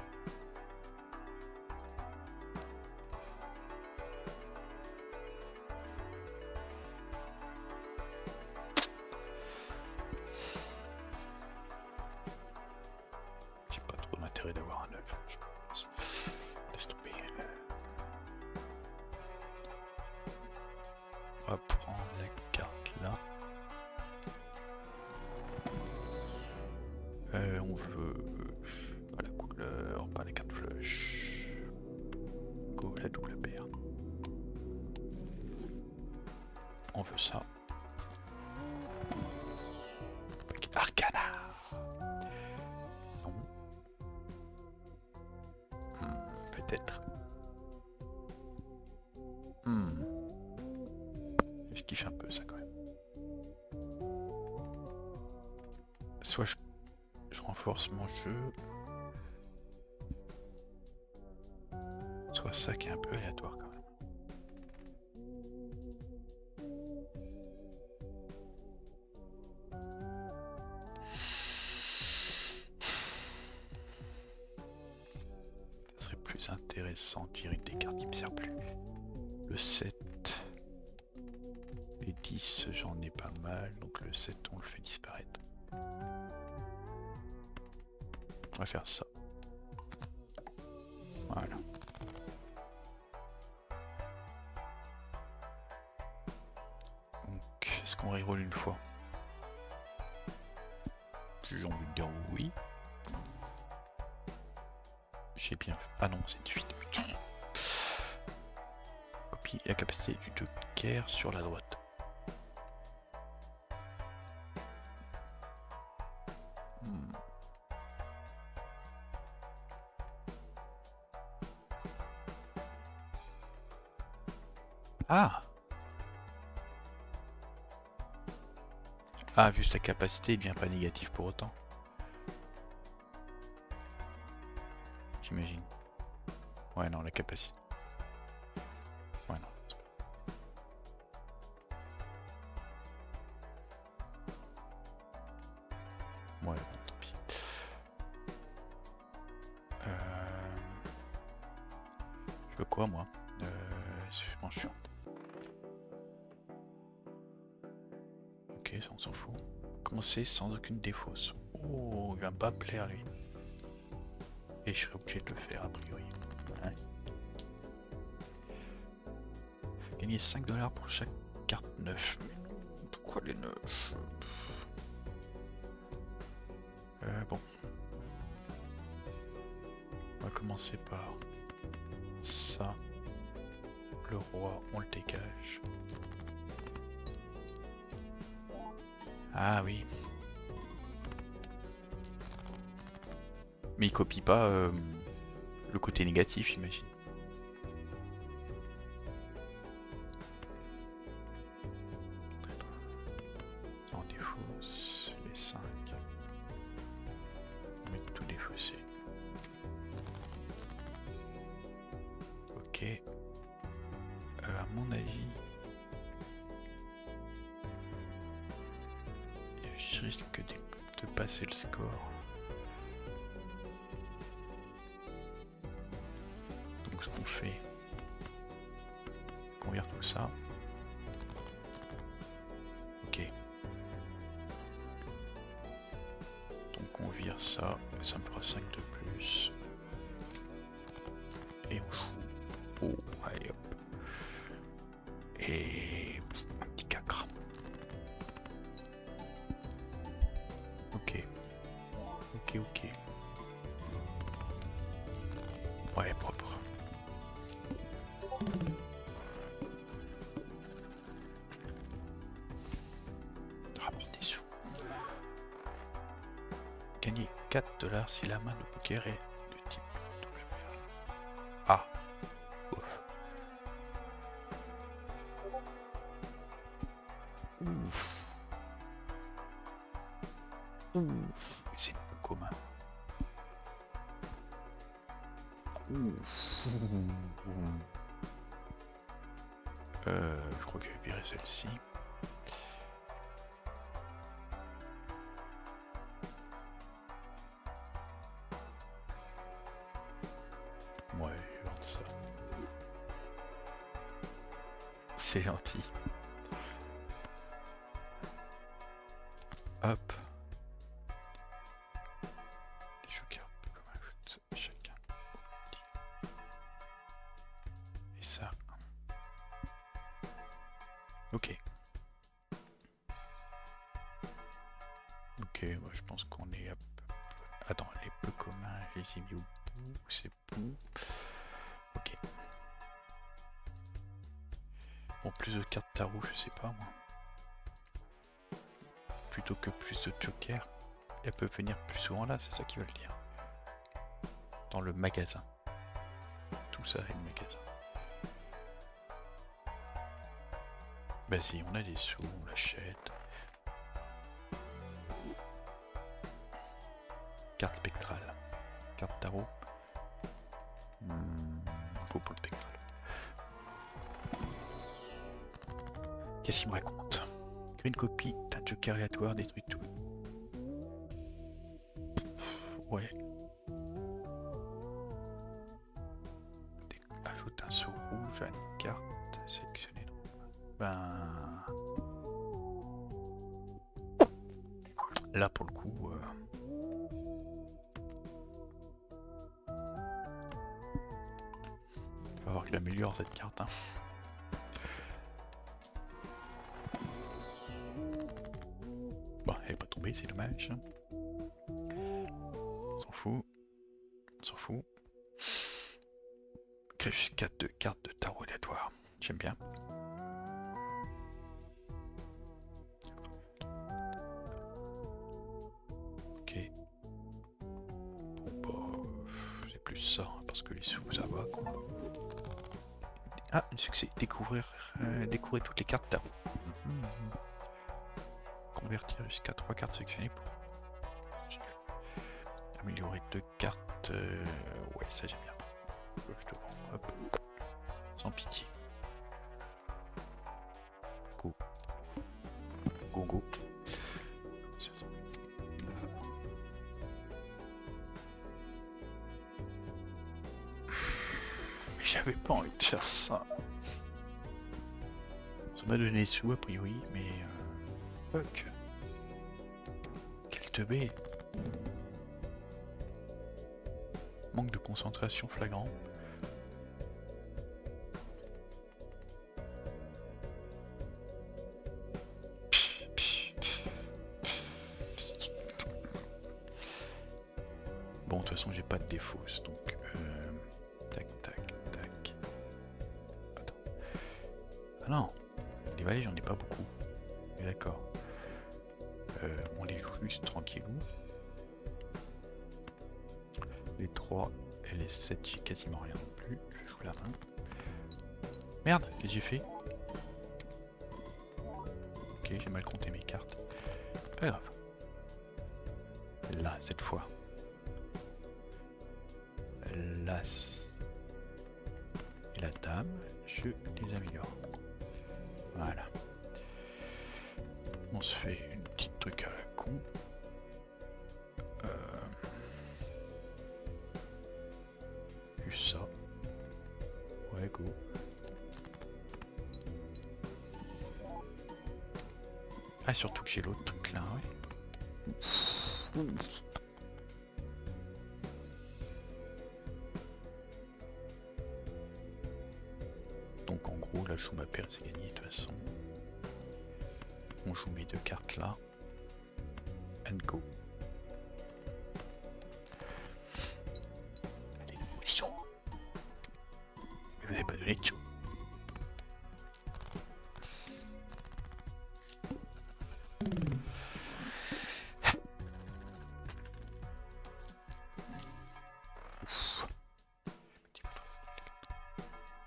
J'ai pas trop d'intérêt d'avoir un 9, je pense. Laisse tomber. On va prendre la carte là. On veut la couleur, pas la carte flush. Go la double paire. On veut ça. Arcana. Non. Peut-être. Je kiffe un peu ça quand même. Soit je renforce mon jeu. Soit ça qui est un peu aléatoire quand même. Ça serait plus intéressant de tirer des cartes qui me servent plus. Le 7 et 10 j'en ai pas mal, donc le 7 on le fait disparaître. On va faire ça. Voilà. fois. J'ai envie de dire oui. J'ai bien fait. Ah non, c'est une suite, putain. Copie la capacité du joker sur la droite. Ah! Ah, vu sa capacité, il devient pas négatif pour autant. J'imagine. Ouais, non, la capacité. Ouais, non. Ouais, bon, tant pis. Je veux quoi, moi? C'est vraiment chiant. Ok, ça on s'en fout. Commencer sans aucune défausse. Oh, il va pas plaire lui. Et je serai obligé de le faire a priori. Ouais. Gagner 5 $ pour chaque carte 9. Mais non, pourquoi les 9? Bon. On va commencer par ça. Le roi, on le dégage. Ah oui. Mais il copie pas le côté négatif, j'imagine. On défausse les 5. On met tout défaussé. Ok. À mon avis, je risque de passer le score. Donc ce qu'on fait, on vire tout ça. Ok. Donc on vire ça, ça me fera 5 de plus. Et on joue. Oh, allez hop. Et un petit cacre. Ok. Ok, ok. Ouais, propre. Rapport des sous. Gagner 4 $ si la main de poker est de type WR. Ah. Ouf. Ouf. Ouf. C'est peu commun. Ouf. Je crois que je vais virer celle-ci. Ouais, je vais vendre ça. C'est gentil. Hop. Les jokers comme ajoute chacun. Et ça. Ok. Ok, moi je pense qu'on est à peu... Attends, les peu communs, je les ai mis au bout, c'est bon. Ok. Bon, plus de cartes tarot, je sais pas moi. Plutôt que plus de jokers. Elle peut venir plus souvent là, c'est ça qu'ils veulent dire. Dans le magasin. Tout ça est le magasin. Vas-y, on a des sous, on l'achète. Carte spectrale. Carte tarot. Coupole spectrale. Qu'est-ce qu'il me raconte? Crée une copie d'un joker aléatoire, détruit tout. Ouais. Ajoute un sous rouge à une carte sélectionnée. Ben... Là pour le coup... Il va falloir qu'il améliore cette carte. Hein. tomber, c'est dommage. On s'en fout. On s'en fout. Crée jusqu'à 2 cartes de tarot aléatoire. J'aime bien. Ok. Bon bah, c'est plus ça, hein, parce que les sous ça va quoi. Ah, un succès. Découvrir toutes les cartes tarot. Convertir jusqu'à 3 cartes sélectionnées pour améliorer 2 cartes. Ouais, ça j'aime bien. Je te vends. Hop. Sans pitié. Go. Go go. Mais j'avais pas envie de faire ça. Ça m'a donné des sous a priori, mais fuck. Quelle teubée. Manque de concentration flagrant. Bon, de toute façon, j'ai pas de défausse, donc tac, tac, tac. Attends. Ah non, les valets, j'en ai pas beaucoup. Mais d'accord. On les joue juste tranquillou. Les 3 et les 7, j'ai quasiment rien non plus. Je joue la main. Merde, qu'est-ce que j'ai fait? Ok, j'ai mal compté mes cartes. Pas grave. Là, cette fois. L'As et la Dame, je les améliore. Voilà. On se fait une petite truc à la con. Juste ça. Ouais, go. Ah, surtout que j'ai l'autre truc là, ouais. Donc en gros, là, je joue ma paire, c'est gagné de toute façon. On joue mes 2 cartes là. And go. Allez, mission. Mais vous n'avez pas donné de show.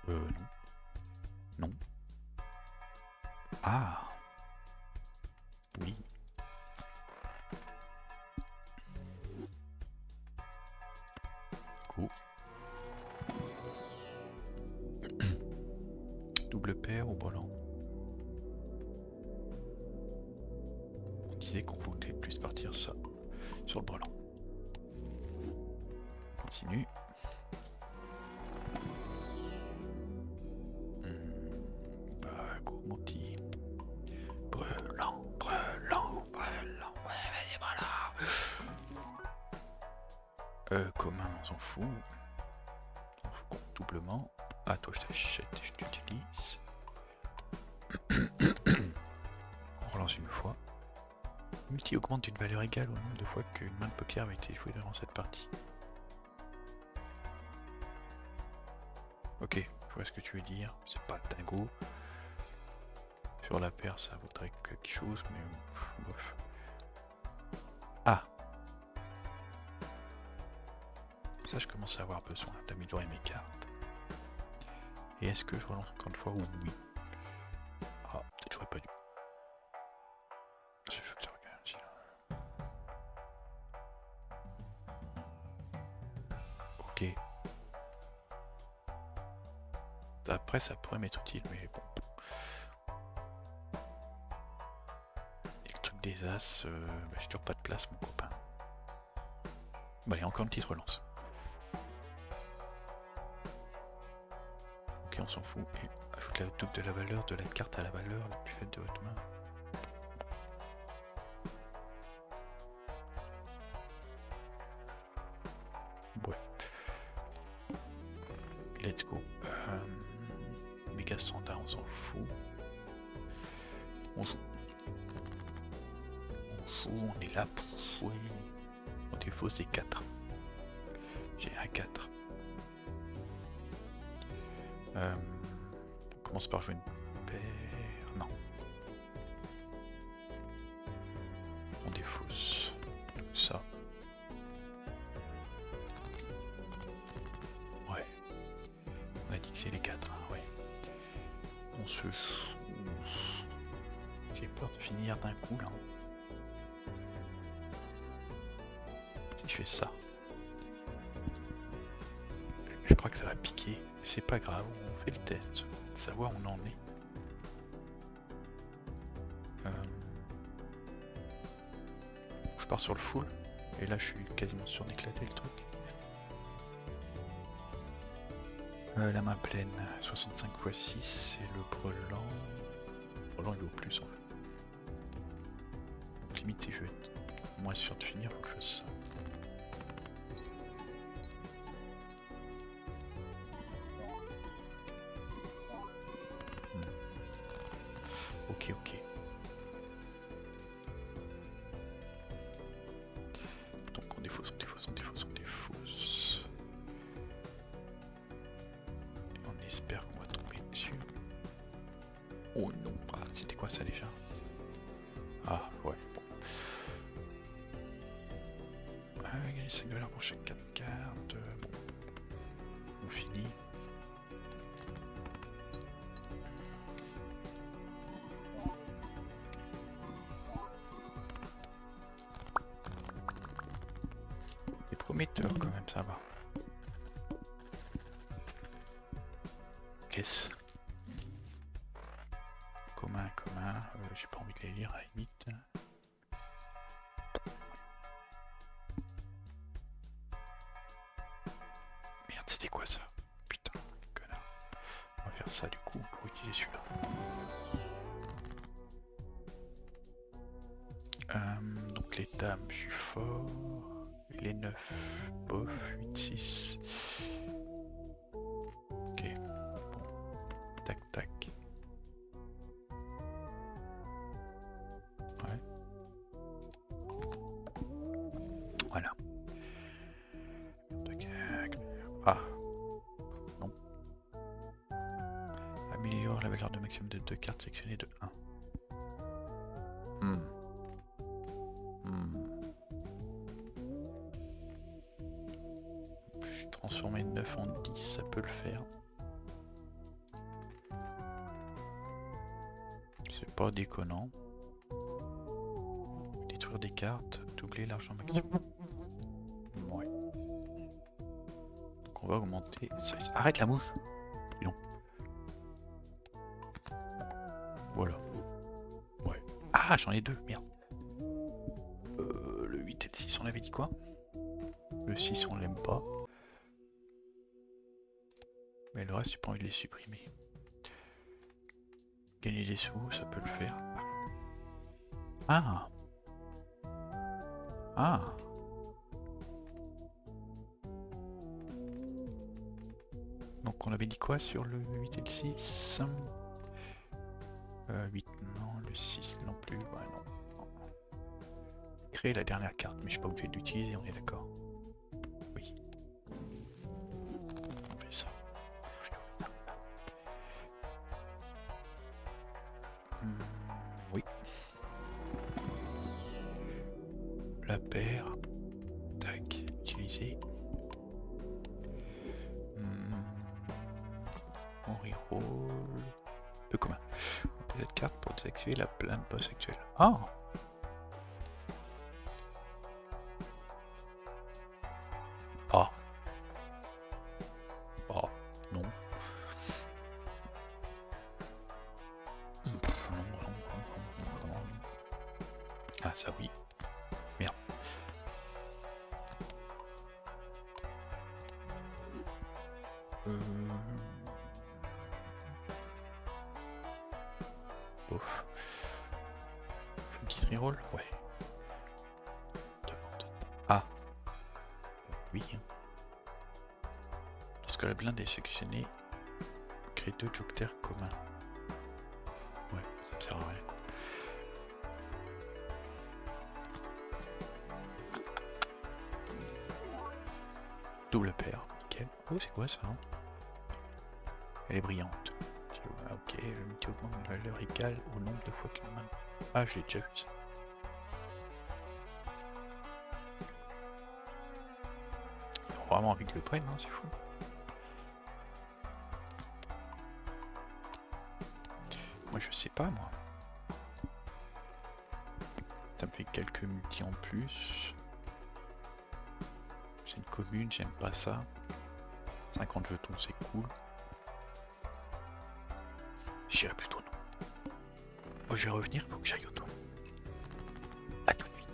Non. Non. Ah. Oui. Go. Double paire au brelan. On disait qu'on voulait plus partir ça sur le brelan. Continue. Bah, go mon petit. Brelan, brelan, brelan. Ouais, vas-y, voilà. Commun, on s'en fout. On s'en fout doublement. Ah, toi, je t'achète et je t'utilise. On relance une fois. Multi augmente d'une valeur égale au nombre de fois qu'une main de poker avait été jouée durant cette partie. Ok, je vois ce que tu veux dire. C'est pas dingo. Sur la paire, ça vaudrait quelque chose, mais bref. Ah! Ça, je commence à avoir besoin d'améliorer mes cartes. Et est-ce que je relance encore une fois ou oui? Ah, peut-être j'aurais pas dû. Je veux que ça regarde ici. Ok. Après, ça pourrait m'être utile, mais bon. Et le truc des as, bah, je tire pas de place, mon copain. Bah, allez, encore une petite relance. Ok, on s'en fout. Et ajoute la double de la valeur de la carte à la valeur la plus faible de votre main. Ouais. Let's go. Méga standard, on s'en fout. On joue. On joue. on est là. Oui. Mon défaut c'est 4. J'ai un 4. On commence par jouer une paire. Non. On défausse tout ça. Ouais. On a dit que c'est les 4. Hein, ouais. On se joue. J'ai peur de finir d'un coup là. Si je fais ça. Je crois que ça va piquer. C'est pas grave, on fait le test. Savoir où on en est. Je pars sur le full. Et là je suis quasiment sûr d'éclater le truc. La main pleine, 65 x 6, c'est le brelan. Le brelan il est au plus en fait. Donc limite si je veux être moins sûr de finir, faut que je fasse ça. Ok. Donc on défausse. Et on espère qu'on va tomber dessus. Oh non, c'était quoi ça déjà? Ah ouais, bon. Gagner 5 $ pour chaque 4 cartes. Bon. On finit. C'est prometteur quand même, ça va. Qu'est-ce? Commun. J'ai pas envie de les lire à la limite. Merde, c'était quoi ça? Putain, connard. On va faire ça du coup pour utiliser celui-là. Donc les dames, je suis fort. Les 9, bof, 8, 6. Ok, bon. Tac. Ouais. Voilà. Ah. Non. Améliore la valeur de maximum de 2 cartes sélectionnées de 1. Transformer 9 en 10, ça peut le faire. C'est pas déconnant. Détruire des cartes, doubler l'argent maximum. Ouais. Donc on va augmenter. Arrête la mouche! Non. Voilà. Ouais. Ah, j'en ai 2, merde. Le 8 et le 6, on avait dit quoi? Le 6, on l'aime pas. Mais le reste, j'ai pas envie de les supprimer. Gagner des sous, ça peut le faire. Ah. Donc on avait dit quoi sur le 8 et le 6? 8 non, le 6 non plus, ouais non. Créer la dernière carte, mais je suis pas obligé de l'utiliser, on est d'accord? Oui. On fait ça. Oui. La paire. Tac, utiliser. On reroll. Le commun. On peut cette carte pour désactiver la plainte boss actuelle. Ah! Ah. Oh, non. Ah, ça oui. Merde. Bof. Une petite reroll? Ouais. Ah. Oui. Lorsque la blinde est sectionnée, crée 2 jokers communs. Ouais, ça me sert à rien. Double paire, nickel. Oh, c'est quoi ça? Elle est brillante. Ah, ok, le multi augmente une valeur égale au nombre de fois qu'une main. Ah, j'ai déjà vu ça. Ils ont vraiment envie de le prendre, hein, c'est fou. Moi, je sais pas, moi. Ça me fait quelques multis en plus. C'est une commune, j'aime pas ça. 50 jetons, c'est cool. J'irai plutôt non. Oh, je vais revenir, faut que j'aille au toit. A tout de suite.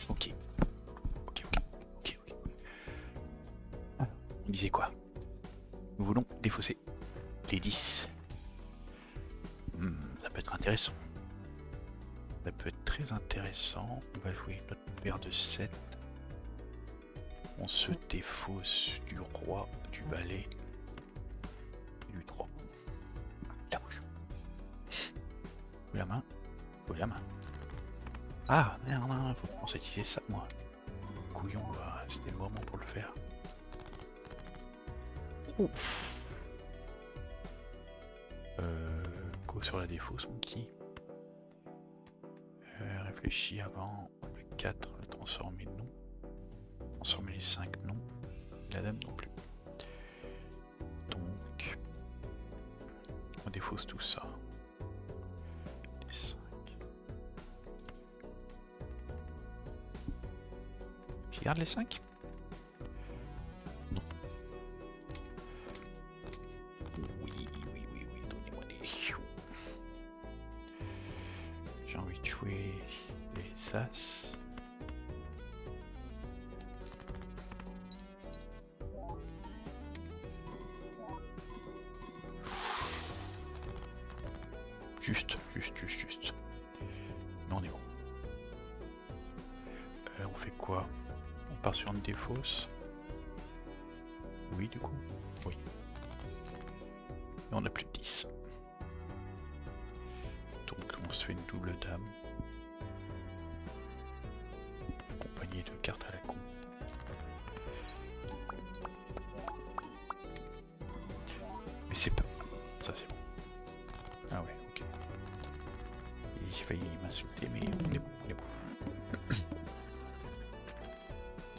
Ok. Alors, on disait quoi? Nous voulons défausser les 10. Ça peut être intéressant. Ça peut être très intéressant. On va jouer notre paire de 7. On se défausse du roi, du valet et du 3. La bouche. La main. La main. Ah, merde, faut penser à utiliser ça, moi. Couillon, c'était le moment pour le faire. Ouf. Go sur la défausse, mon petit. Réfléchis avant. Le 4, le transformer, non. Transformer les 5, non. La dame, non plus. Donc, on défausse tout ça. Les 5. Je garde les 5? Non. Oui, donnez-moi des chiots. J'ai envie de jouer les As. Juste. Mais on est bon. On fait quoi? On part sur une défausse. Oui, du coup. Oui. Et on a plus de 10. Donc on se fait une double dame. Accompagnée de cartes à la con. Mais c'est pas... Ça c'est bon. Ah ouais, ok. Il a failli m'insulter, mais on est bon,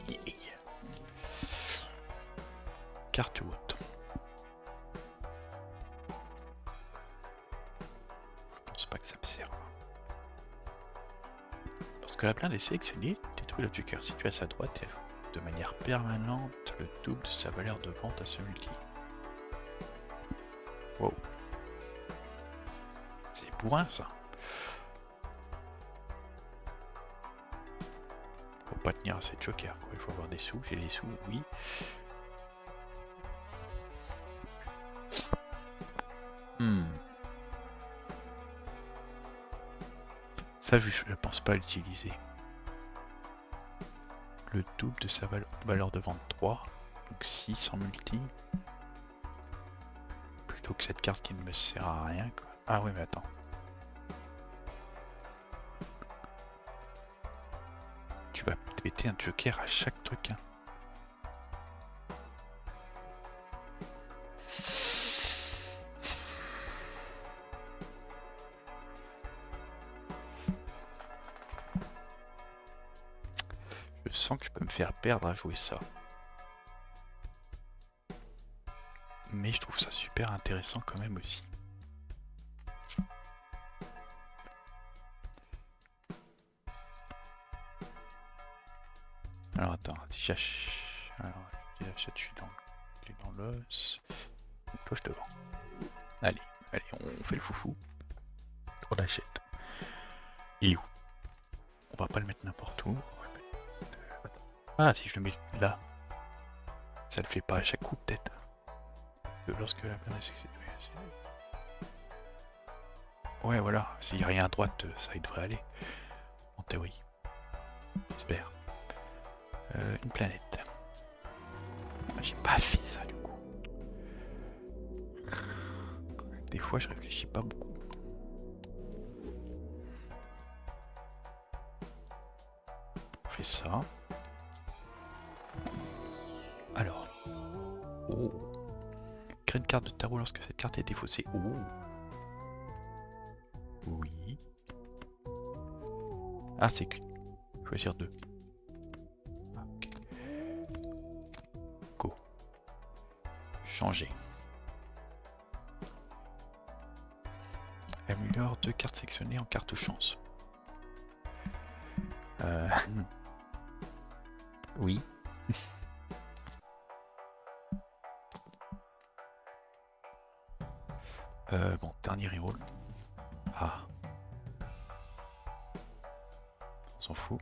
Yeah. Carte haute. Je pense pas que ça me serve. Lorsque la blinde est sélectionnée, détruis le joker situé à sa droite et de manière permanente le double de sa valeur de vente à ce multi. Wow. C'est bourrin ça. Faut pas tenir à ces jokers, quoi. Il faut avoir des sous. J'ai des sous, oui. Ça, je pense pas l'utiliser. Le double de sa valeur de vente 3. Donc 6 en multi. Plutôt que cette carte qui ne me sert à rien, quoi. Ah ouais, mais attends. Tu vas péter un joker à chaque truc, hein. Je sens que je peux me faire perdre à jouer ça. Mais je trouve ça super intéressant quand même aussi. Alors attends, si j'achète... Alors, j'achète, je suis dans l'os. Donc toi je te vends. Allez, on fait le foufou. On l'achète. Il est où? On va pas le mettre n'importe où. Ah, si je le mets là. Ça le fait pas à chaque coup peut-être. Lorsque la personne est... Ouais voilà, s'il n'y a rien à droite, ça y devrait aller. En théorie. J'espère. Une planète. Ah, j'ai pas fait ça du coup. Des fois je réfléchis pas beaucoup. On fait ça. Alors. Oh. Crée une carte de tarot lorsque cette carte est défaussée. Oh. Oui. Ah, c'est que... Choisir deux. Ah, ok. Go. Changer. Améliore deux cartes sélectionnées en carte chance. Oui. Bon, dernier reroll. Ah. On s'en fout.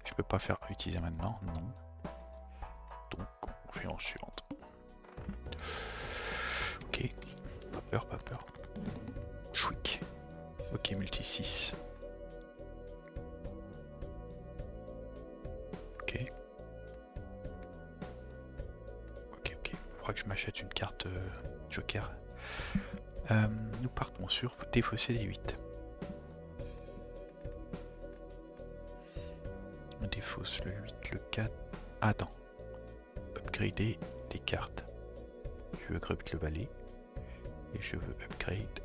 Je peux pas faire utiliser maintenant, non. Donc on fait en suivante. Ok. Pas peur, pas peur. Chouic. Ok, multi 6. Ok. Ok, ok. Faudra que je m'achète une carte Joker. Nous partons sur défausser les 8. On défausse le 8, le 4. Attends. Upgrader les cartes. Je veux upgrade le valet. Et je veux upgrade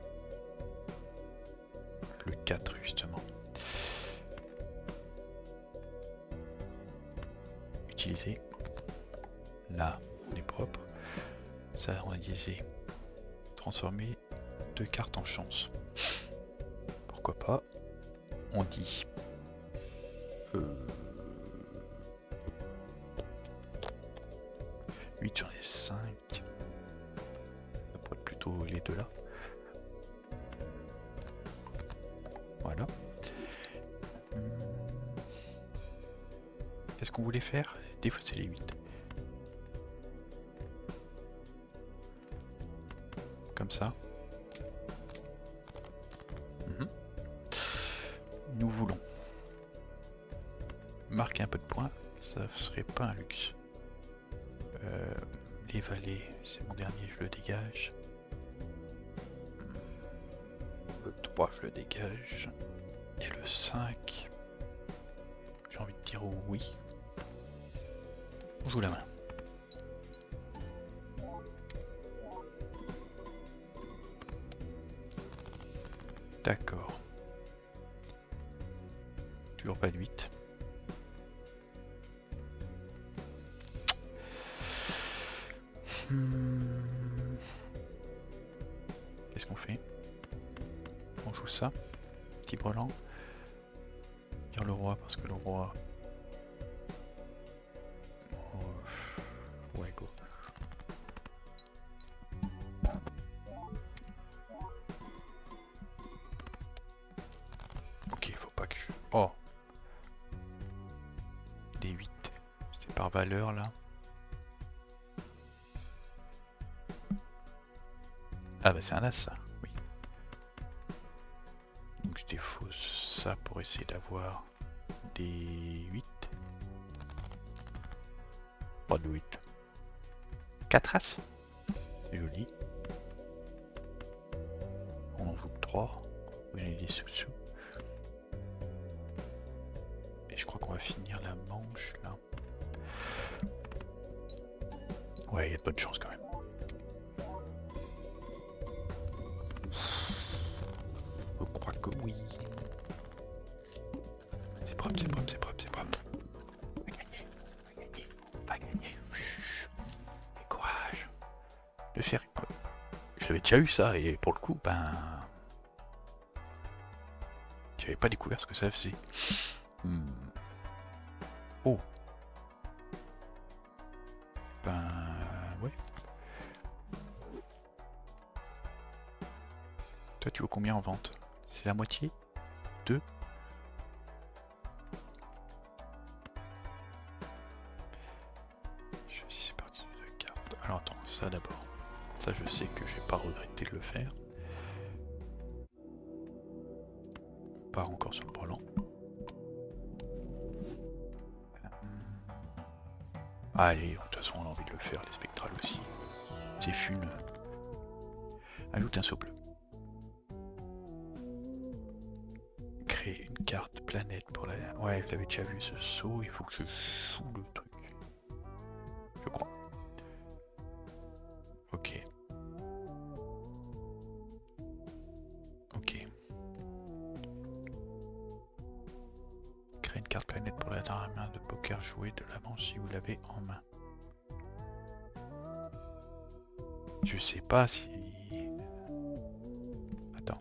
le 4 justement. Utiliser. Là, on est propre. Ça, on a disait transformer deux cartes en chance. Pourquoi pas? On dit 8 sur les 5. Ça pourrait être plutôt les deux là. Voilà. Qu'est-ce qu'on voulait faire? Défausser les 8. Comme ça. Nous voulons marquer un peu de points. Ça serait pas un luxe. Les valets, c'est mon dernier, je le dégage. Le 3, je le dégage. Et le 5, j'ai envie de dire oui. On joue la main. D'accord. Toujours pas de 8. Qu'est-ce qu'on fait? On joue ça. Petit brelan. Dire le roi parce que le roi... Oh. Ouais, go. Ok, faut pas que je... Oh. Des 8. C'est par valeur là. Ah bah c'est un as ça, oui. Donc je défausse ça pour essayer d'avoir des 8. Pas de 8. 4 as. C'est joli. On en joue 3. On a des sous-sous. Et je crois qu'on va finir la manche là. Ouais, il y a de bonnes chances quand même. Je crois que oui. C'est propre, c'est propre, c'est propre, c'est propre. On va gagner, on va gagner, on va gagner. Chut. Et courage de faire. J'avais déjà eu ça et pour le coup, ben, j'avais pas découvert ce que ça faisait. Oh. Ben, ouais. Toi, tu veux combien en vente? C'est la moitié? 2? C'est parti de carte. Alors attends, ça d'abord. Ça, je sais que je vais pas regretter de le faire. On part encore sur le brelan. Allez, de toute façon, on a envie de le faire, les spectrales aussi. C'est fun. Ajoute un saut bleu. Créer une carte planète pour la... Ouais, vous l'avez déjà vu ce saut, il faut que je joue le truc. Je crois. Ok. Ok. Créer une carte planète pour la dernière main de poker jouée de l'avant si vous l'avez en main. Je sais pas si... Attends.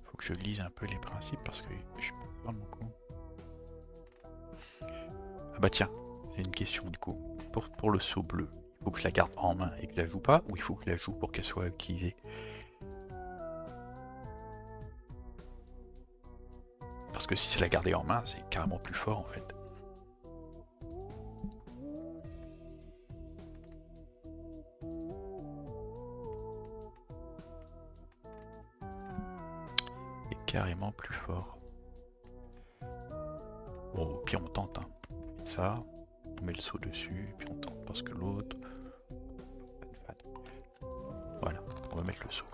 Faut que je lise un peu les principes parce que je sais pas mon coup. Ah bah tiens, c'est une question du coup. Pour le saut bleu, il faut que je la garde en main et que je la joue pas, ou il faut que je la joue pour qu'elle soit utilisée? Parce que si c'est la garder en main, c'est carrément plus fort en fait. C'est carrément plus fort. Bon, au pire on tente, hein. Ça, on met le saut dessus, puis on tente parce que l'autre... Voilà, on va mettre le saut.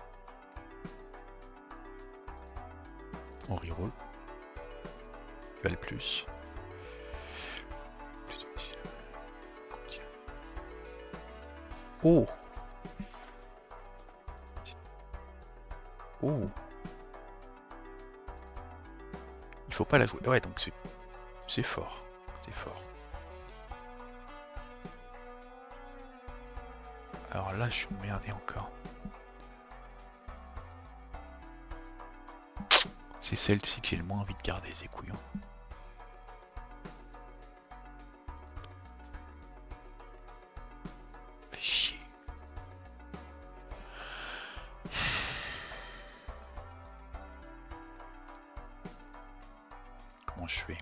On reroll. Val plus. Oh! Oh! Il faut pas la jouer. Ouais, donc c'est fort. C'est fort. Alors là, je suis emmerdé encore. C'est celle-ci que j'ai le moins envie de garder, ces couillons. Fait chier. Comment je fais?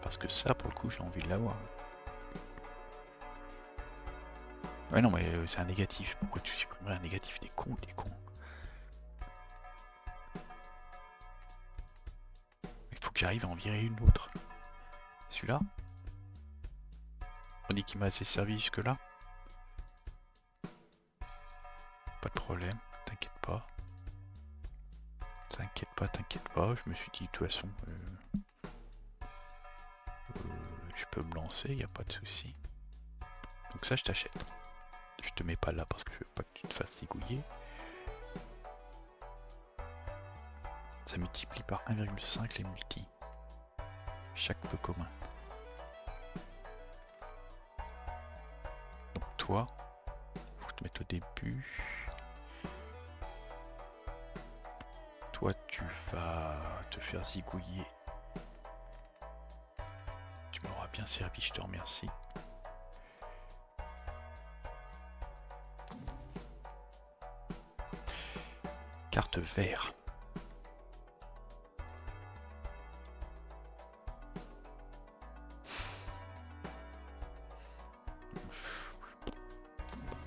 Parce que ça, pour le coup, j'ai envie de l'avoir. Ouais, non, mais c'est un négatif. Pourquoi tu supprimerais un négatif? T'es con, t'es con. Il faut que j'arrive à en virer une autre. Celui-là? On dit qu'il m'a assez servi jusque-là. Pas de problème, t'inquiète pas. T'inquiète pas, t'inquiète pas. Je me suis dit, de toute façon, je peux me lancer, y a pas de souci. Donc ça, je t'achète. Je te mets pas là parce que je veux pas que tu te fasses zigouiller. Ça multiplie par 1,5 les multis. Chaque peu commun. Donc toi, faut te mettre au début. Toi, tu vas te faire zigouiller. Tu m'auras bien servi, je te remercie. Carte vert.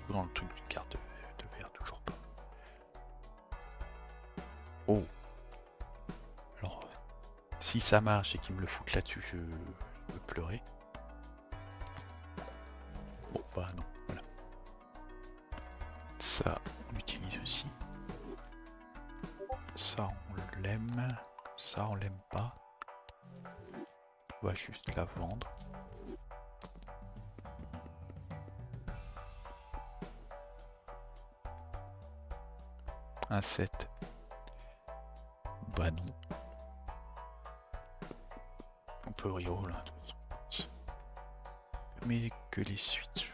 Dans le truc de carte de vert, toujours pas. Oh. Alors, si ça marche et qu'il me le fout là-dessus, je peux pleurer. Bon, bah non, voilà. Ça, on l'utilise aussi. Ça, on l'aime. Ça, on l'aime pas. On va juste la vendre. Un 7. Bah non. On peut reroll là, de toute façon. Mais que les suites.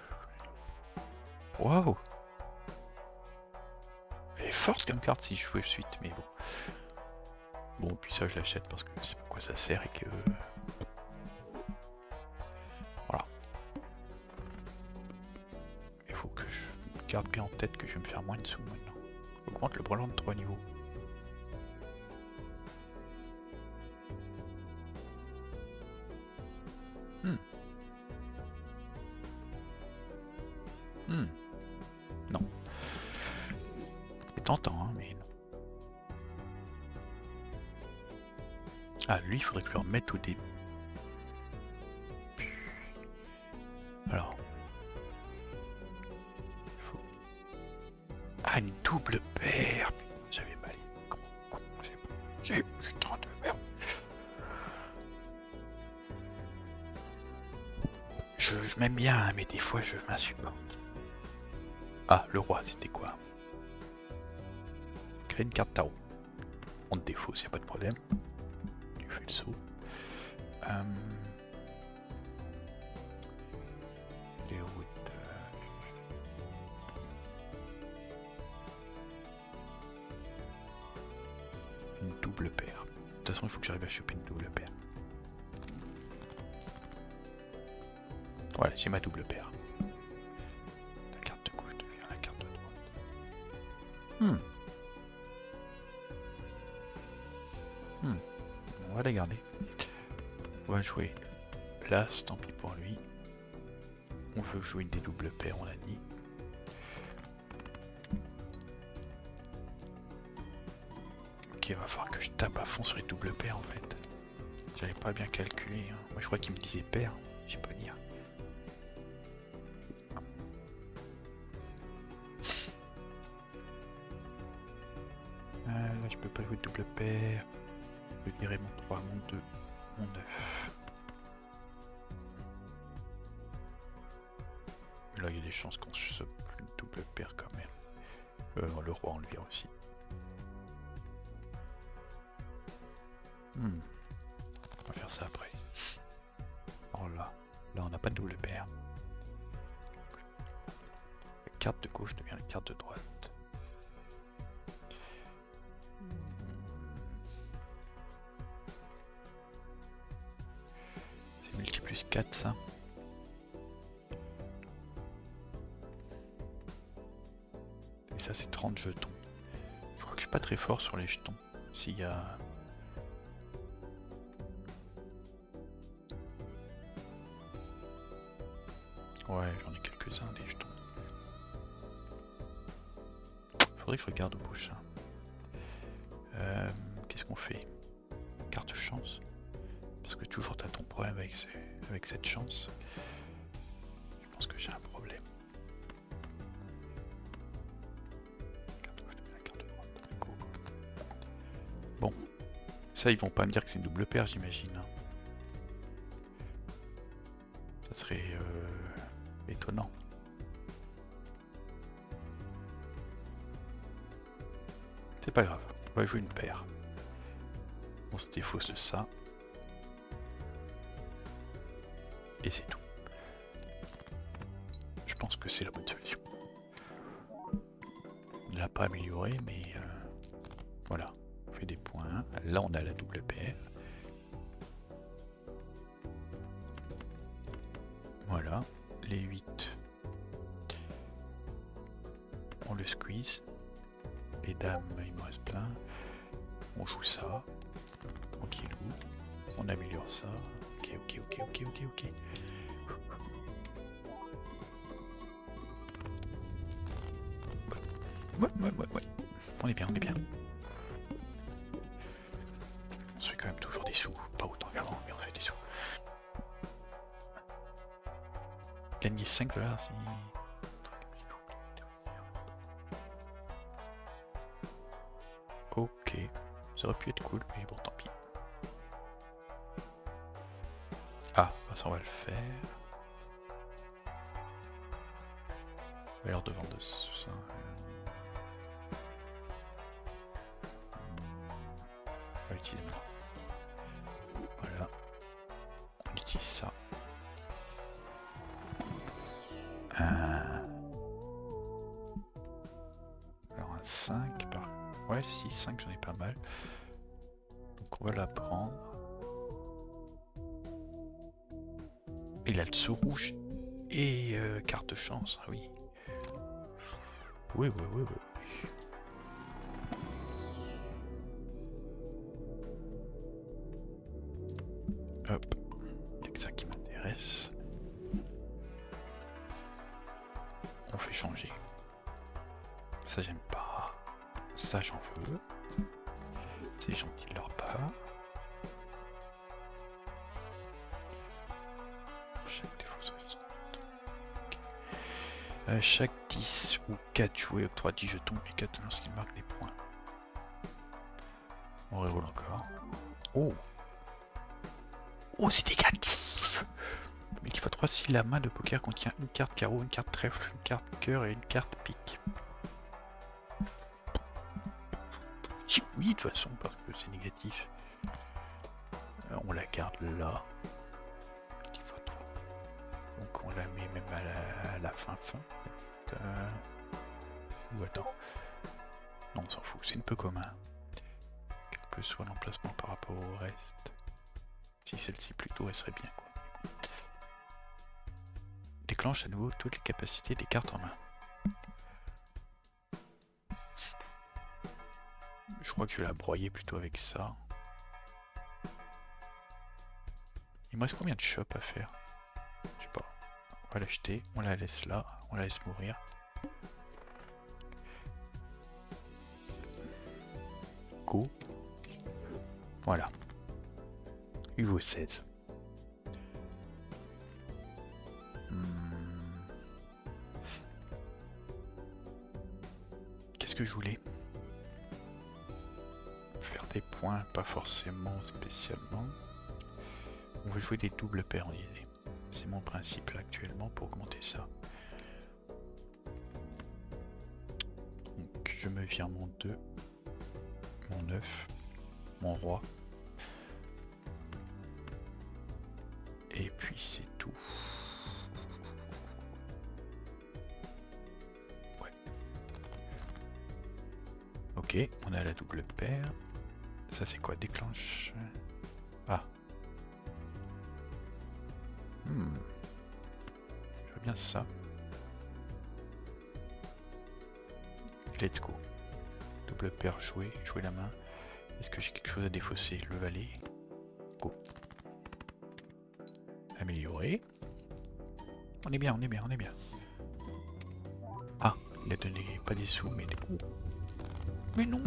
Waouh! Elle est forte comme carte si je jouais suite, mais bon. Bon, puis ça je l'achète parce que je sais pas à quoi ça sert et que... Voilà. Il faut que je garde bien en tête que je vais me faire moins de sous maintenant. Augmente le brelan de 3 niveaux. Non. C'est tentant, hein, mais non. Ah, lui, il faudrait que je le remette au début. Alors. Faut... Ah, une double paire. J'avais mal. Gros con, j'ai putain de merde. Je m'aime bien, hein, mais des fois je m'insupporte. Ah, le roi, c'était quoi? Créer une carte tarot. On te défausse, y a pas de problème. Tu fais le saut. Les routes. Une double paire. De toute façon, il faut que j'arrive à choper une double paire. Voilà, j'ai ma double paire. La carte de gauche devient la carte de droite. On va la garder. On va jouer l'as, tant pis pour lui. On veut jouer des doubles paires, on l'a dit. Ok, il va falloir que je tape à fond sur les doubles paires en fait. J'avais pas bien calculé. Hein. Moi je crois qu'il me disait paire, je sais pas lire. Là je peux pas jouer de double paire. Je vais virer mon 3, mon 2, mon 9. Là il y a des chances qu'on se une double paire quand même. Le roi on le vire aussi. On va faire ça après. Alors là on n'a pas de double paire. La carte de gauche devient la carte de droite. C'est multi plus 4 ça. Et ça c'est 30 jetons. Je crois que je suis pas très fort sur les jetons. S'il y a... Ouais, j'en ai quelques-uns des jetons. Faudrait que je regarde au prochain. Qu'est-ce qu'on fait? Carte chance. Parce que toujours t'as ton problème avec cette chance. Je pense que j'ai un problème. Carte gauche, la carte droite. Go. Bon. Ça ils vont pas me dire que c'est une double paire j'imagine. Ça serait étonnant. C'est pas grave, on va jouer une paire. On se défausse de ça. Et c'est tout. Je pense que c'est la bonne solution. On ne l'a pas amélioré, mais voilà. On fait des points. Là, on a la double paire. Voilà. Les 8. On le squeeze. Les dames, il me reste plein. On joue ça. Tranquillou. On améliore ça. Ok. Ouais. On est bien. On se fait quand même toujours des sous. Pas autant qu'avant, mais on fait des sous. Gagner 5 $, si... Ok. Ça aurait pu être cool, mais bon, tant pis. Ah, ça on va le faire. Valeur de vente de ça. l'utiliser maintenant. Voilà. On utilise ça. Alors un 5 par... Ouais, 6, 5 j'en ai pas mal. Donc on va la prendre. Et là le saut rouge et carte chance, ah oui. Oui. Hop, il n'y a que ça qui m'intéresse. On fait changer. Ça j'aime pas. Ça j'en veux. C'est gentil de leur part. Chaque défaut 60. Okay. Chaque 10 ou 4 jouets octroie 10 jetons et 4 lorsqu'ils marquent des points. On reroule encore. Oh, c'est négatif. Mais il faut 3 si la main de poker contient une carte carreau, une carte trèfle, une carte cœur et une carte pique. Oui, de toute façon, parce que c'est négatif. On la garde là. Donc on la met même à la fin. Ou attends. Non, on s'en fout, c'est un peu commun. Quel que soit l'emplacement par rapport au reste. Si celle-ci plutôt, elle serait bien quoi. Déclenche à nouveau toutes les capacités des cartes en main. Je crois que je vais la broyer plutôt avec ça. Il me reste combien de shops à faire? Je sais pas. On va l'acheter, on la laisse là, on la laisse mourir. Go. Voilà. Il vaut 16. Qu'est-ce que je voulais? Faire des points, pas forcément spécialement. On veut jouer des doubles paires en idée. C'est mon principe là, actuellement pour augmenter ça. Donc je me vire mon 2, mon 9, mon roi. Et puis c'est tout. Ouais. Ok, on a la double paire. Ça c'est quoi? Déclenche. Ah. Je vois bien ça. Let's go. Double paire jouer la main. Est-ce que j'ai quelque chose à défausser? Le valet. Go. Améliorer. On est bien. Ah, il a donné pas des sous, mais des coups. Mais non.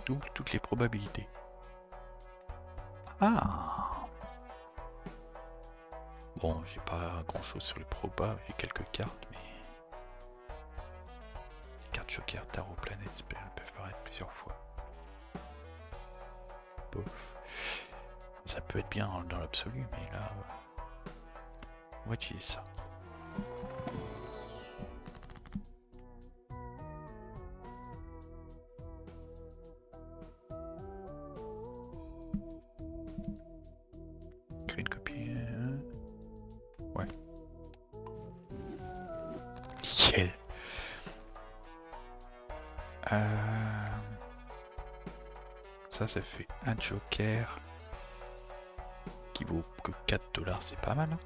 Double toutes les probabilités. Ah. Bon, j'ai pas grand chose sur les probas, j'ai quelques cartes, mais... Les cartes joker, tarot, planète, spell peuvent apparaître plusieurs fois. Bof. Ça peut être bien dans l'absolu, mais là... On va utiliser ça. Créer une copie... Ouais. Nickel. Ça fait un joker qui vaut que 4 $, c'est pas mal.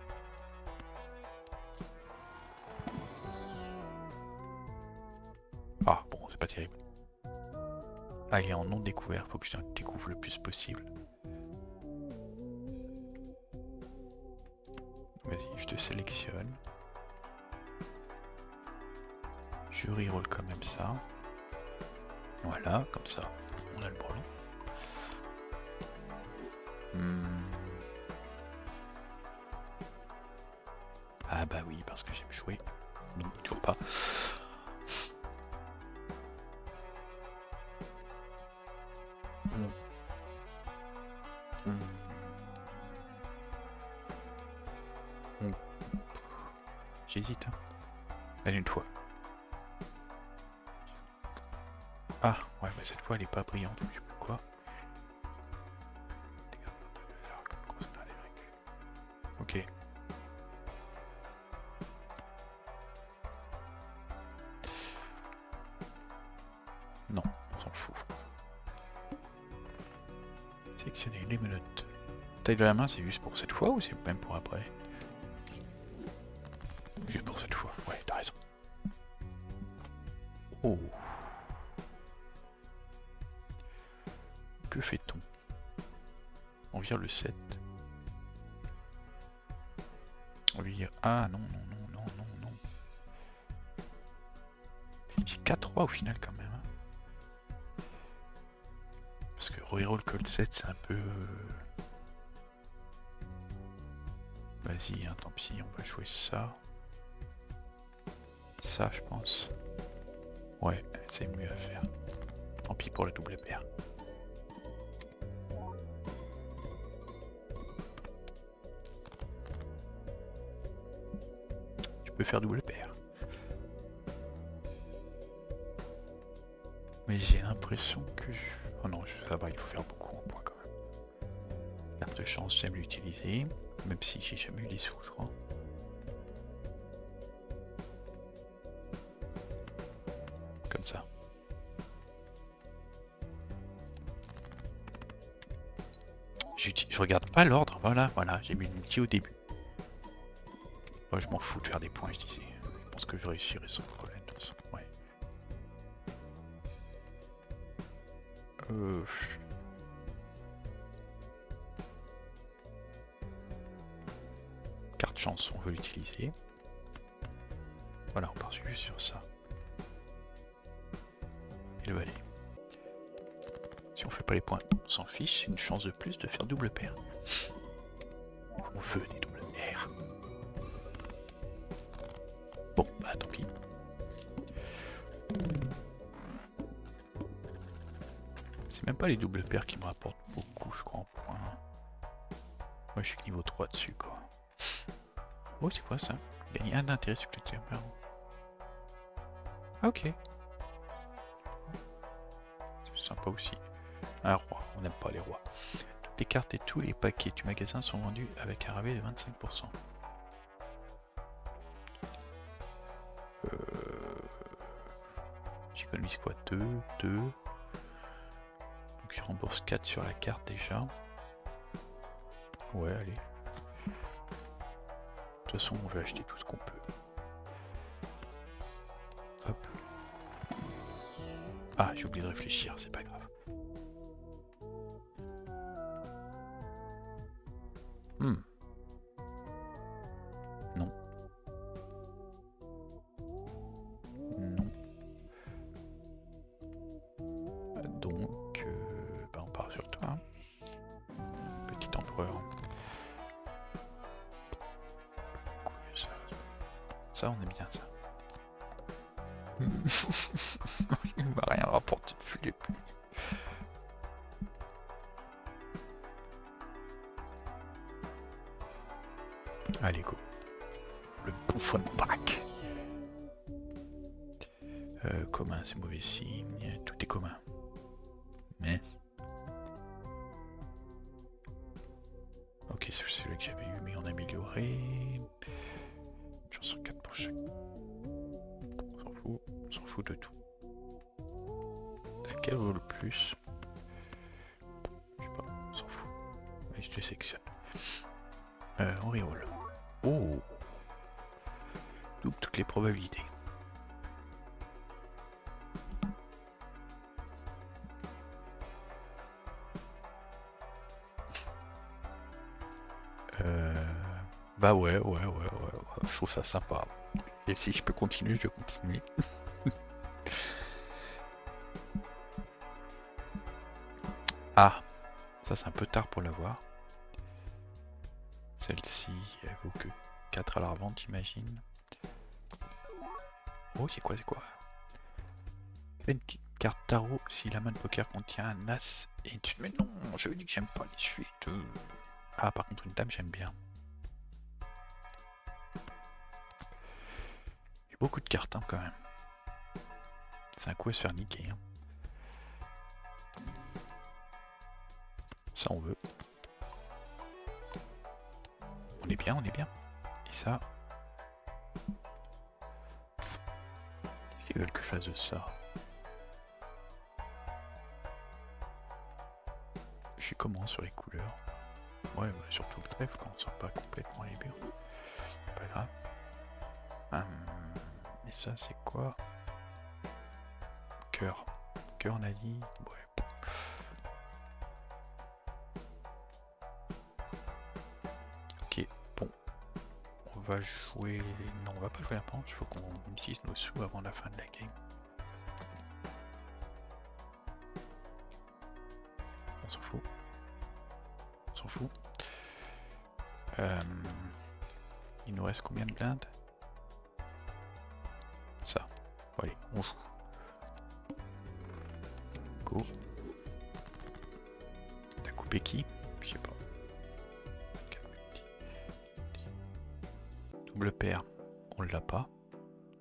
Ah bon, c'est pas terrible. Ah, il est en non découvert, faut que je découvre le plus possible. Vas-y, je te sélectionne. Je reroll quand même ça. Voilà, comme ça, on a le brelan. Ah bah oui, parce que j'aime jouer. Non, toujours pas. J'hésite. Hein. Allez, une fois. Ah, ouais, mais cette fois elle est pas brillante, je sais pas quoi. Ok. Non, on s'en fout. Sélectionner les menottes. Taille de la main, c'est juste pour cette fois ou c'est même pour après? Juste pour cette fois, ouais, t'as raison. Oh. Que fait-on? On vire le 7. On lui dit... Ah non, non, non, non, non, non. J'ai 4-3 au final quand même. Hein. Parce que reroll call 7 c'est un peu... Vas-y, hein, tant pis, on va jouer ça. Ça, je pense. Ouais, c'est mieux à faire. Tant pis pour la double paire. Tu peux faire double paire. Mais j'ai l'impression que... Oh non, ça va, il faut faire beaucoup en points quand même. Carte de chance, j'aime l'utiliser. Même si j'ai jamais eu les sous, je crois. Comme ça. Je regarde pas l'ordre, voilà, j'ai mis le multi au début. Moi je m'en fous de faire des points, je disais. Je pense que je réussirai sans problème de toute façon. Ouais. Carte chance, on veut l'utiliser. Voilà, on part juste sur ça. Et le valet. Si on fait pas les points, on s'en fiche, une chance de plus de faire double paire. On veut des doubles paires. Bon, bah tant pis. C'est même pas les doubles paires qui me rapportent beaucoup, je crois, en points. Moi je suis que niveau 3 dessus, quoi. Oh, c'est quoi ça? Gagner un intérêt supplémentaire. Ok. C'est sympa aussi. Un roi, on n'aime pas les rois. Toutes les cartes et tous les paquets du magasin sont vendus avec un rabais de 25%. J'économise quoi? 2. Donc je rembourse 4 sur la carte déjà. Ouais, allez. De toute façon, on veut acheter tout ce qu'on peut. Hop. Ah, j'ai oublié de réfléchir, c'est pas grave. Non. Non. Donc, bah on part sur toi. Hein. Petit empereur. Ça, on aime bien ça. Il m'a rien rapporté depuis les plus. Allez, go. Le bouffon pack. Commun, c'est mauvais signe. Tout est commun. Mais... Ok, c'est celui que j'avais eu, mais on a amélioré. Chanson 4 pour chaque. On s'en fout de tout. Laquelle vaut le plus? Je sais pas, on s'en fout. Allez, je te sélectionne. On reroll. Oh! Double toutes les probabilités. Bah ouais, je trouve ça sympa. Et si je peux continuer, je vais continuer. Ah, ça c'est un peu tard pour l'avoir. Celle-ci, elle vaut que 4 à la revente, j'imagine. Oh, c'est quoi? Fais une petite carte tarot si la main de poker contient un as et une suite. Mais non, je dis que j'aime pas les suites. Ah, par contre, une dame, j'aime bien. Beaucoup de cartes hein, quand même. C'est un coup à se faire niquer. Hein. Ça on veut. On est bien, on est bien. Et ça... Est-ce qu'ils veulent que je fasse de ça? Je suis comment sur les couleurs? Ouais, bah, surtout le trèfle quand on sort pas complètement les murs. Pas grave. Et ça c'est quoi? Cœur. Cœur on a dit. Ouais. Ok, bon. On va jouer... Non, on va pas jouer la pente, il faut qu'on utilise nos sous avant la fin de la game. On s'en fout. On s'en fout. Il nous reste combien de blindes? Ça. Bon, allez, on joue. Go. T'as coupé qui? Je sais pas. Double paire. On l'a pas.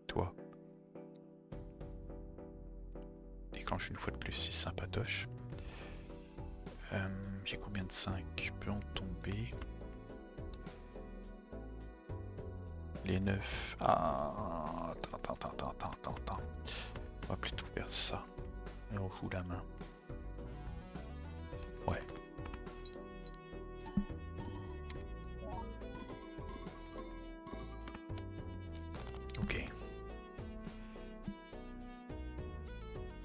Toi. Déclenche une fois de plus, c'est sympatoche. J'ai combien de 5? Je peux en tomber. Les 9. Ah, attends. On va plutôt faire ça. Et on joue la main. Ouais. Ok.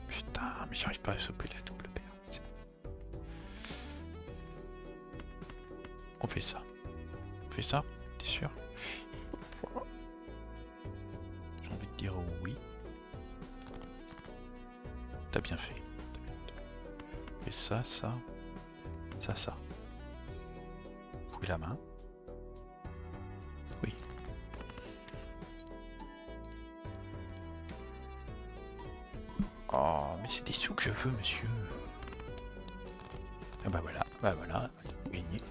Putain, mais j'arrive pas à choper la double paire. On fait ça. On fait ça? T'es sûr? J'ai envie de dire oui. T'as bien fait. Et ça. Jouer la main. Oui. Oh, mais c'est des sous que je veux, monsieur. Ah bah voilà, gagné.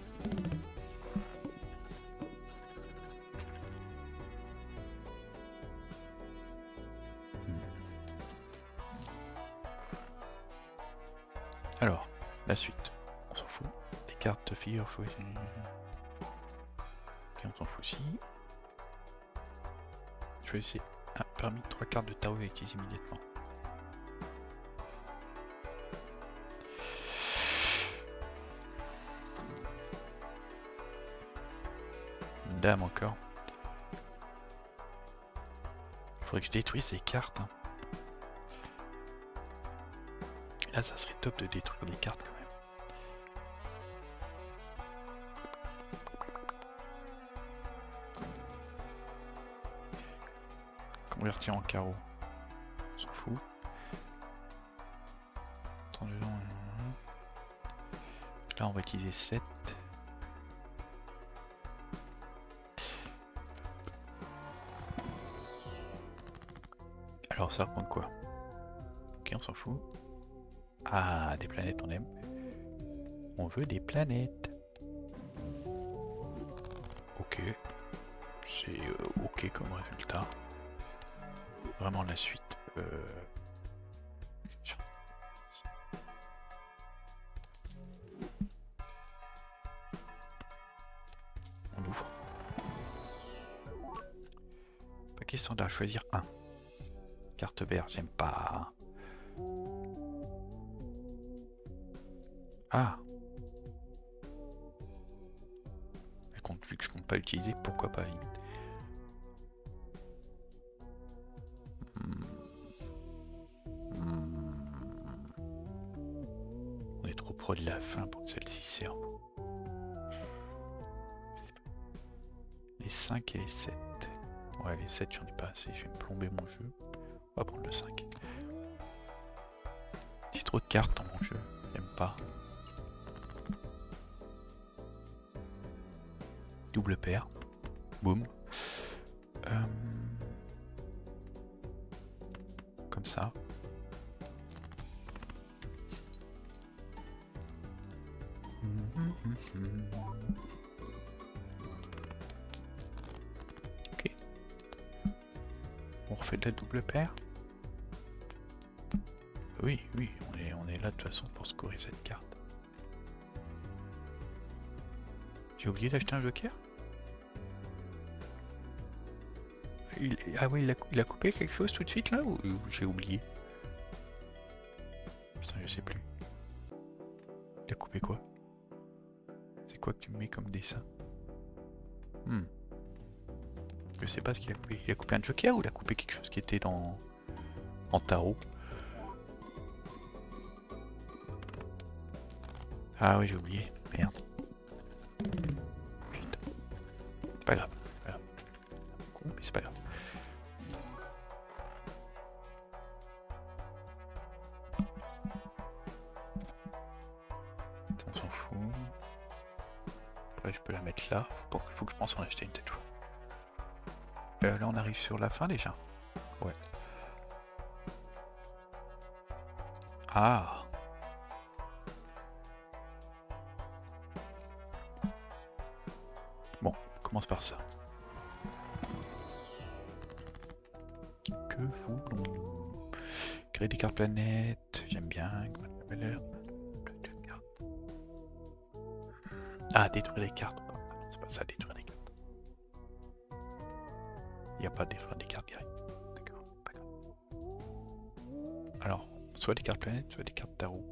Alors, la suite, on s'en fout. Les cartes de figure choisies. Ok, on s'en fout aussi. Choisissez parmi 3 cartes de tarot à utiliser immédiatement. Une dame encore. Faudrait que je détruise ces cartes. Hein. Là, ça serait top de détruire les cartes quand même. Convertir en carreau. On s'en fout. Là, on va utiliser 7. Alors, ça reprend quoi? Ok, on s'en fout. Ah, des planètes, on aime. On veut des planètes. Ok. C'est ok comme résultat. Vraiment la suite. On ouvre. Paquet standard, choisir 1. Carte verte, j'aime pas. Ah. Vu que je compte pas l'utiliser, pourquoi pas limite. On est trop pro de la fin pour que celle-ci serve. Les 5 et les 7. Ouais, les 7, j'en ai pas assez, je vais me plomber mon jeu. On va prendre le 5. J'ai trop de cartes dans mon jeu, j'aime pas. Double paire. Boum. Comme ça. Ok. On refait de la double paire? Oui, oui, on est là de toute façon pour scorer cette carte. J'ai oublié d'acheter un joker? Ah oui, il a coupé quelque chose tout de suite là ou j'ai oublié? Putain, je sais plus. Il a coupé quoi? C'est quoi que tu me mets comme dessin? Je sais pas ce qu'il a coupé. Il a coupé un joker ou il a coupé quelque chose qui était en tarot? Ah oui, j'ai oublié. Merde. Putain. C'est pas grave. Voilà. Con, mais c'est pas grave. On s'en fout. Après, je peux la mettre là. Faut que je pense en acheter une cette fois. Là, on arrive sur la fin déjà. Ouais. Ah. Bon, on commence par ça. Que voulons-nous? Créer des cartes planètes. J'aime bien. La valeur. Ah, détruire les cartes. Ah, non, c'est pas ça, détruire les cartes. Il n'y a pas de détruire des cartes directes. D'accord, pas grave. Alors, soit des cartes planètes, soit des cartes tarot.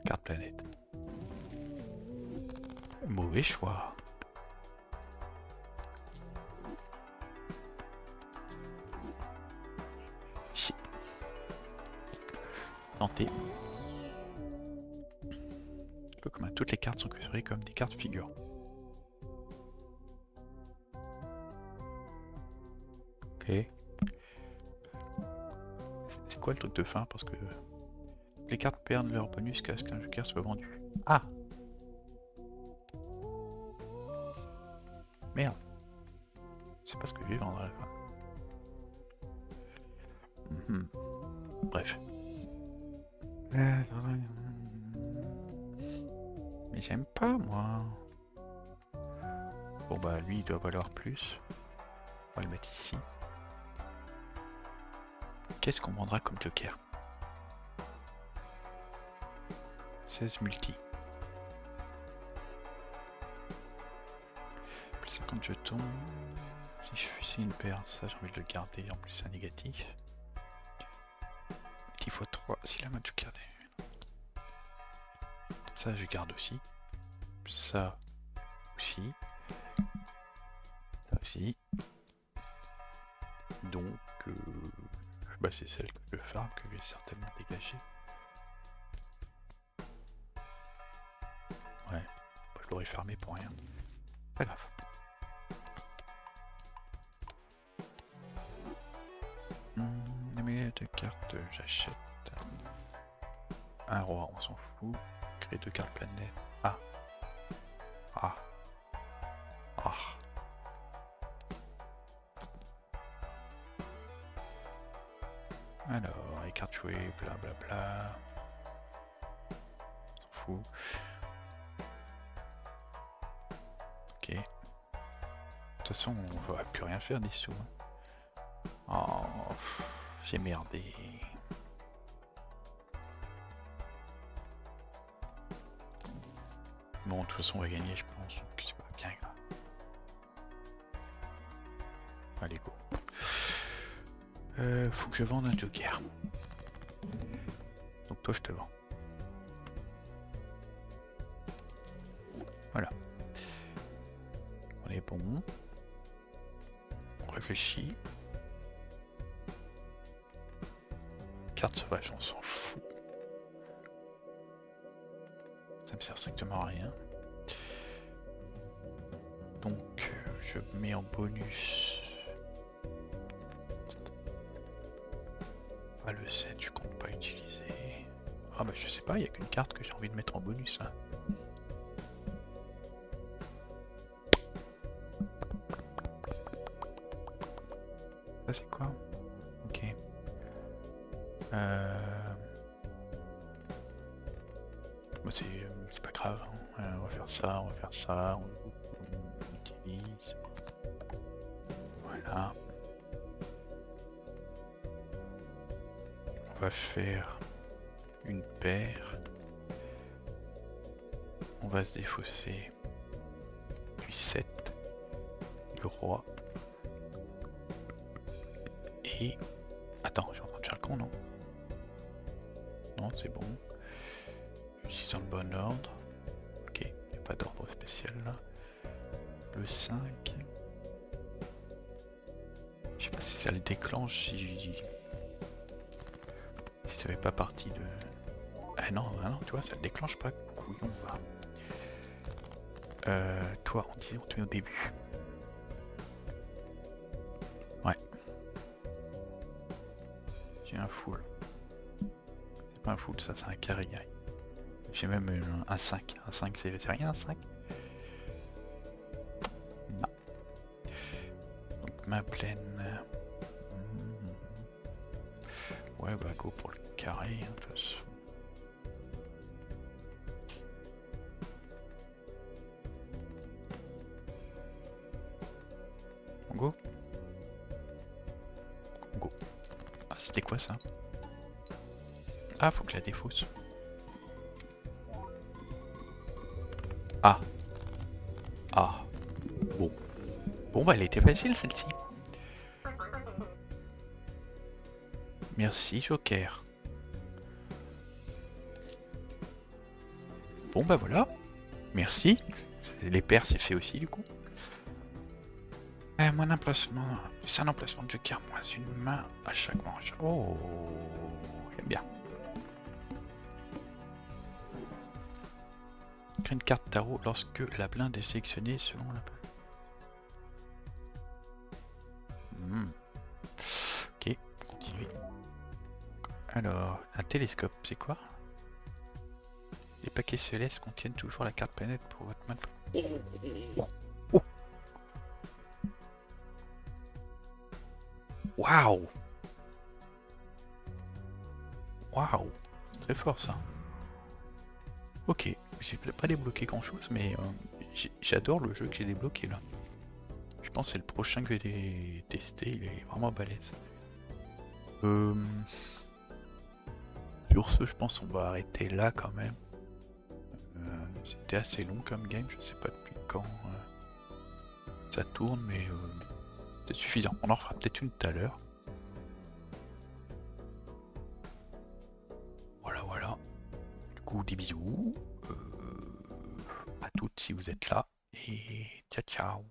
Carte planète. Mauvais choix. Chier. Tenter. Un peu comme toutes les cartes sont considérées comme des cartes figures. Ok. C'est quoi le truc de fin? Parce que les cartes perdent leur bonus jusqu'à ce qu'un joker soit vendu. Ah! Merde. C'est pas ce que je vais vendre à la fin. Bref. Mais j'aime pas moi. Bon bah lui il doit valoir plus. On va le mettre ici. Qu'est-ce qu'on vendra comme joker? 16 multi. Plus 50 jetons. Si je fais ici une paire, ça j'ai envie de le garder, en plus c'est un négatif. Il faut 3, si la main de joker. Ça je garde aussi. Ça aussi. Ça aussi. Donc bah c'est celle que je farm que je vais certainement dégager. Ouais, bah, je l'aurais farmé pour rien. Pas grave. Mais de cartes j'achète. Un roi, on s'en fout. Créer 2 cartes planètes. Ah. Ah. Ah. Alors, les cartes jouées, blablabla. On s'en fout. Ok. De toute façon, on va plus rien faire des sous. Oh, j'ai merdé. Bon, de toute façon, on va gagner, je pense. Donc, c'est pas bien grave. Allez, go. Faut que je vende un joker. Donc, toi, je te vends. Voilà. On est bon. On réfléchit. Carte sauvage, on s'en fout. Ça me sert strictement à rien. Donc, je mets en bonus. Ah, le 7, je compte pas utiliser. Ah bah je sais pas, il n'y a qu'une carte que j'ai envie de mettre en bonus là. Ça c'est quoi? Ok. c'est pas grave, hein. On va faire ça, on va faire ça, on utilise. Voilà. On va faire une paire. On va se défausser du 7, du roi. Et... Attends, j'ai en train de faire le con, non? Non, c'est bon. Utilisons le bon ordre. Ok, il n'y a pas d'ordre spécial là. Le 5. Je sais pas si ça le déclenche si ça fait pas partie de... Ah non, tu vois, ça le déclenche pas. Couillon, va. Toi, on te met au début. Ouais. J'ai un full. C'est pas un full, ça, c'est un carré. J'ai même un 5. Un 5, c'est rien, un 5? Non. Donc, main pleine. Ouais, bah, go pour le carré, hein, de toute façon. Go. Go. Ah, c'était quoi ça? Ah, faut que je la défausse. Ah. Ah. Bon. Bon, bah, elle était facile celle-ci. Merci, Joker. Bon, bah voilà. Merci. Les paires, c'est fait aussi, du coup. Moins d'emplacement. C'est un emplacement de Joker, moins une main à chaque manche. Oh, j'aime bien. Crée une carte tarot lorsque la blinde est sélectionnée selon la... Ok, continuez. Alors, un télescope, c'est quoi? Les paquets célestes contiennent toujours la carte planète pour votre main. Oh. Oh. Waouh! Waouh! C'est très fort ça. Ok, j'ai pas débloqué grand chose, mais j'adore le jeu que j'ai débloqué là. Je pense que c'est le prochain que je vais tester, il est vraiment balèze. Sur ce, je pense qu'on va arrêter là quand même. C'était assez long comme game, je sais pas depuis quand ça tourne, mais c'est suffisant. On en refera peut-être une tout à l'heure. Voilà. Du coup, des bisous à toutes si vous êtes là, et ciao ciao.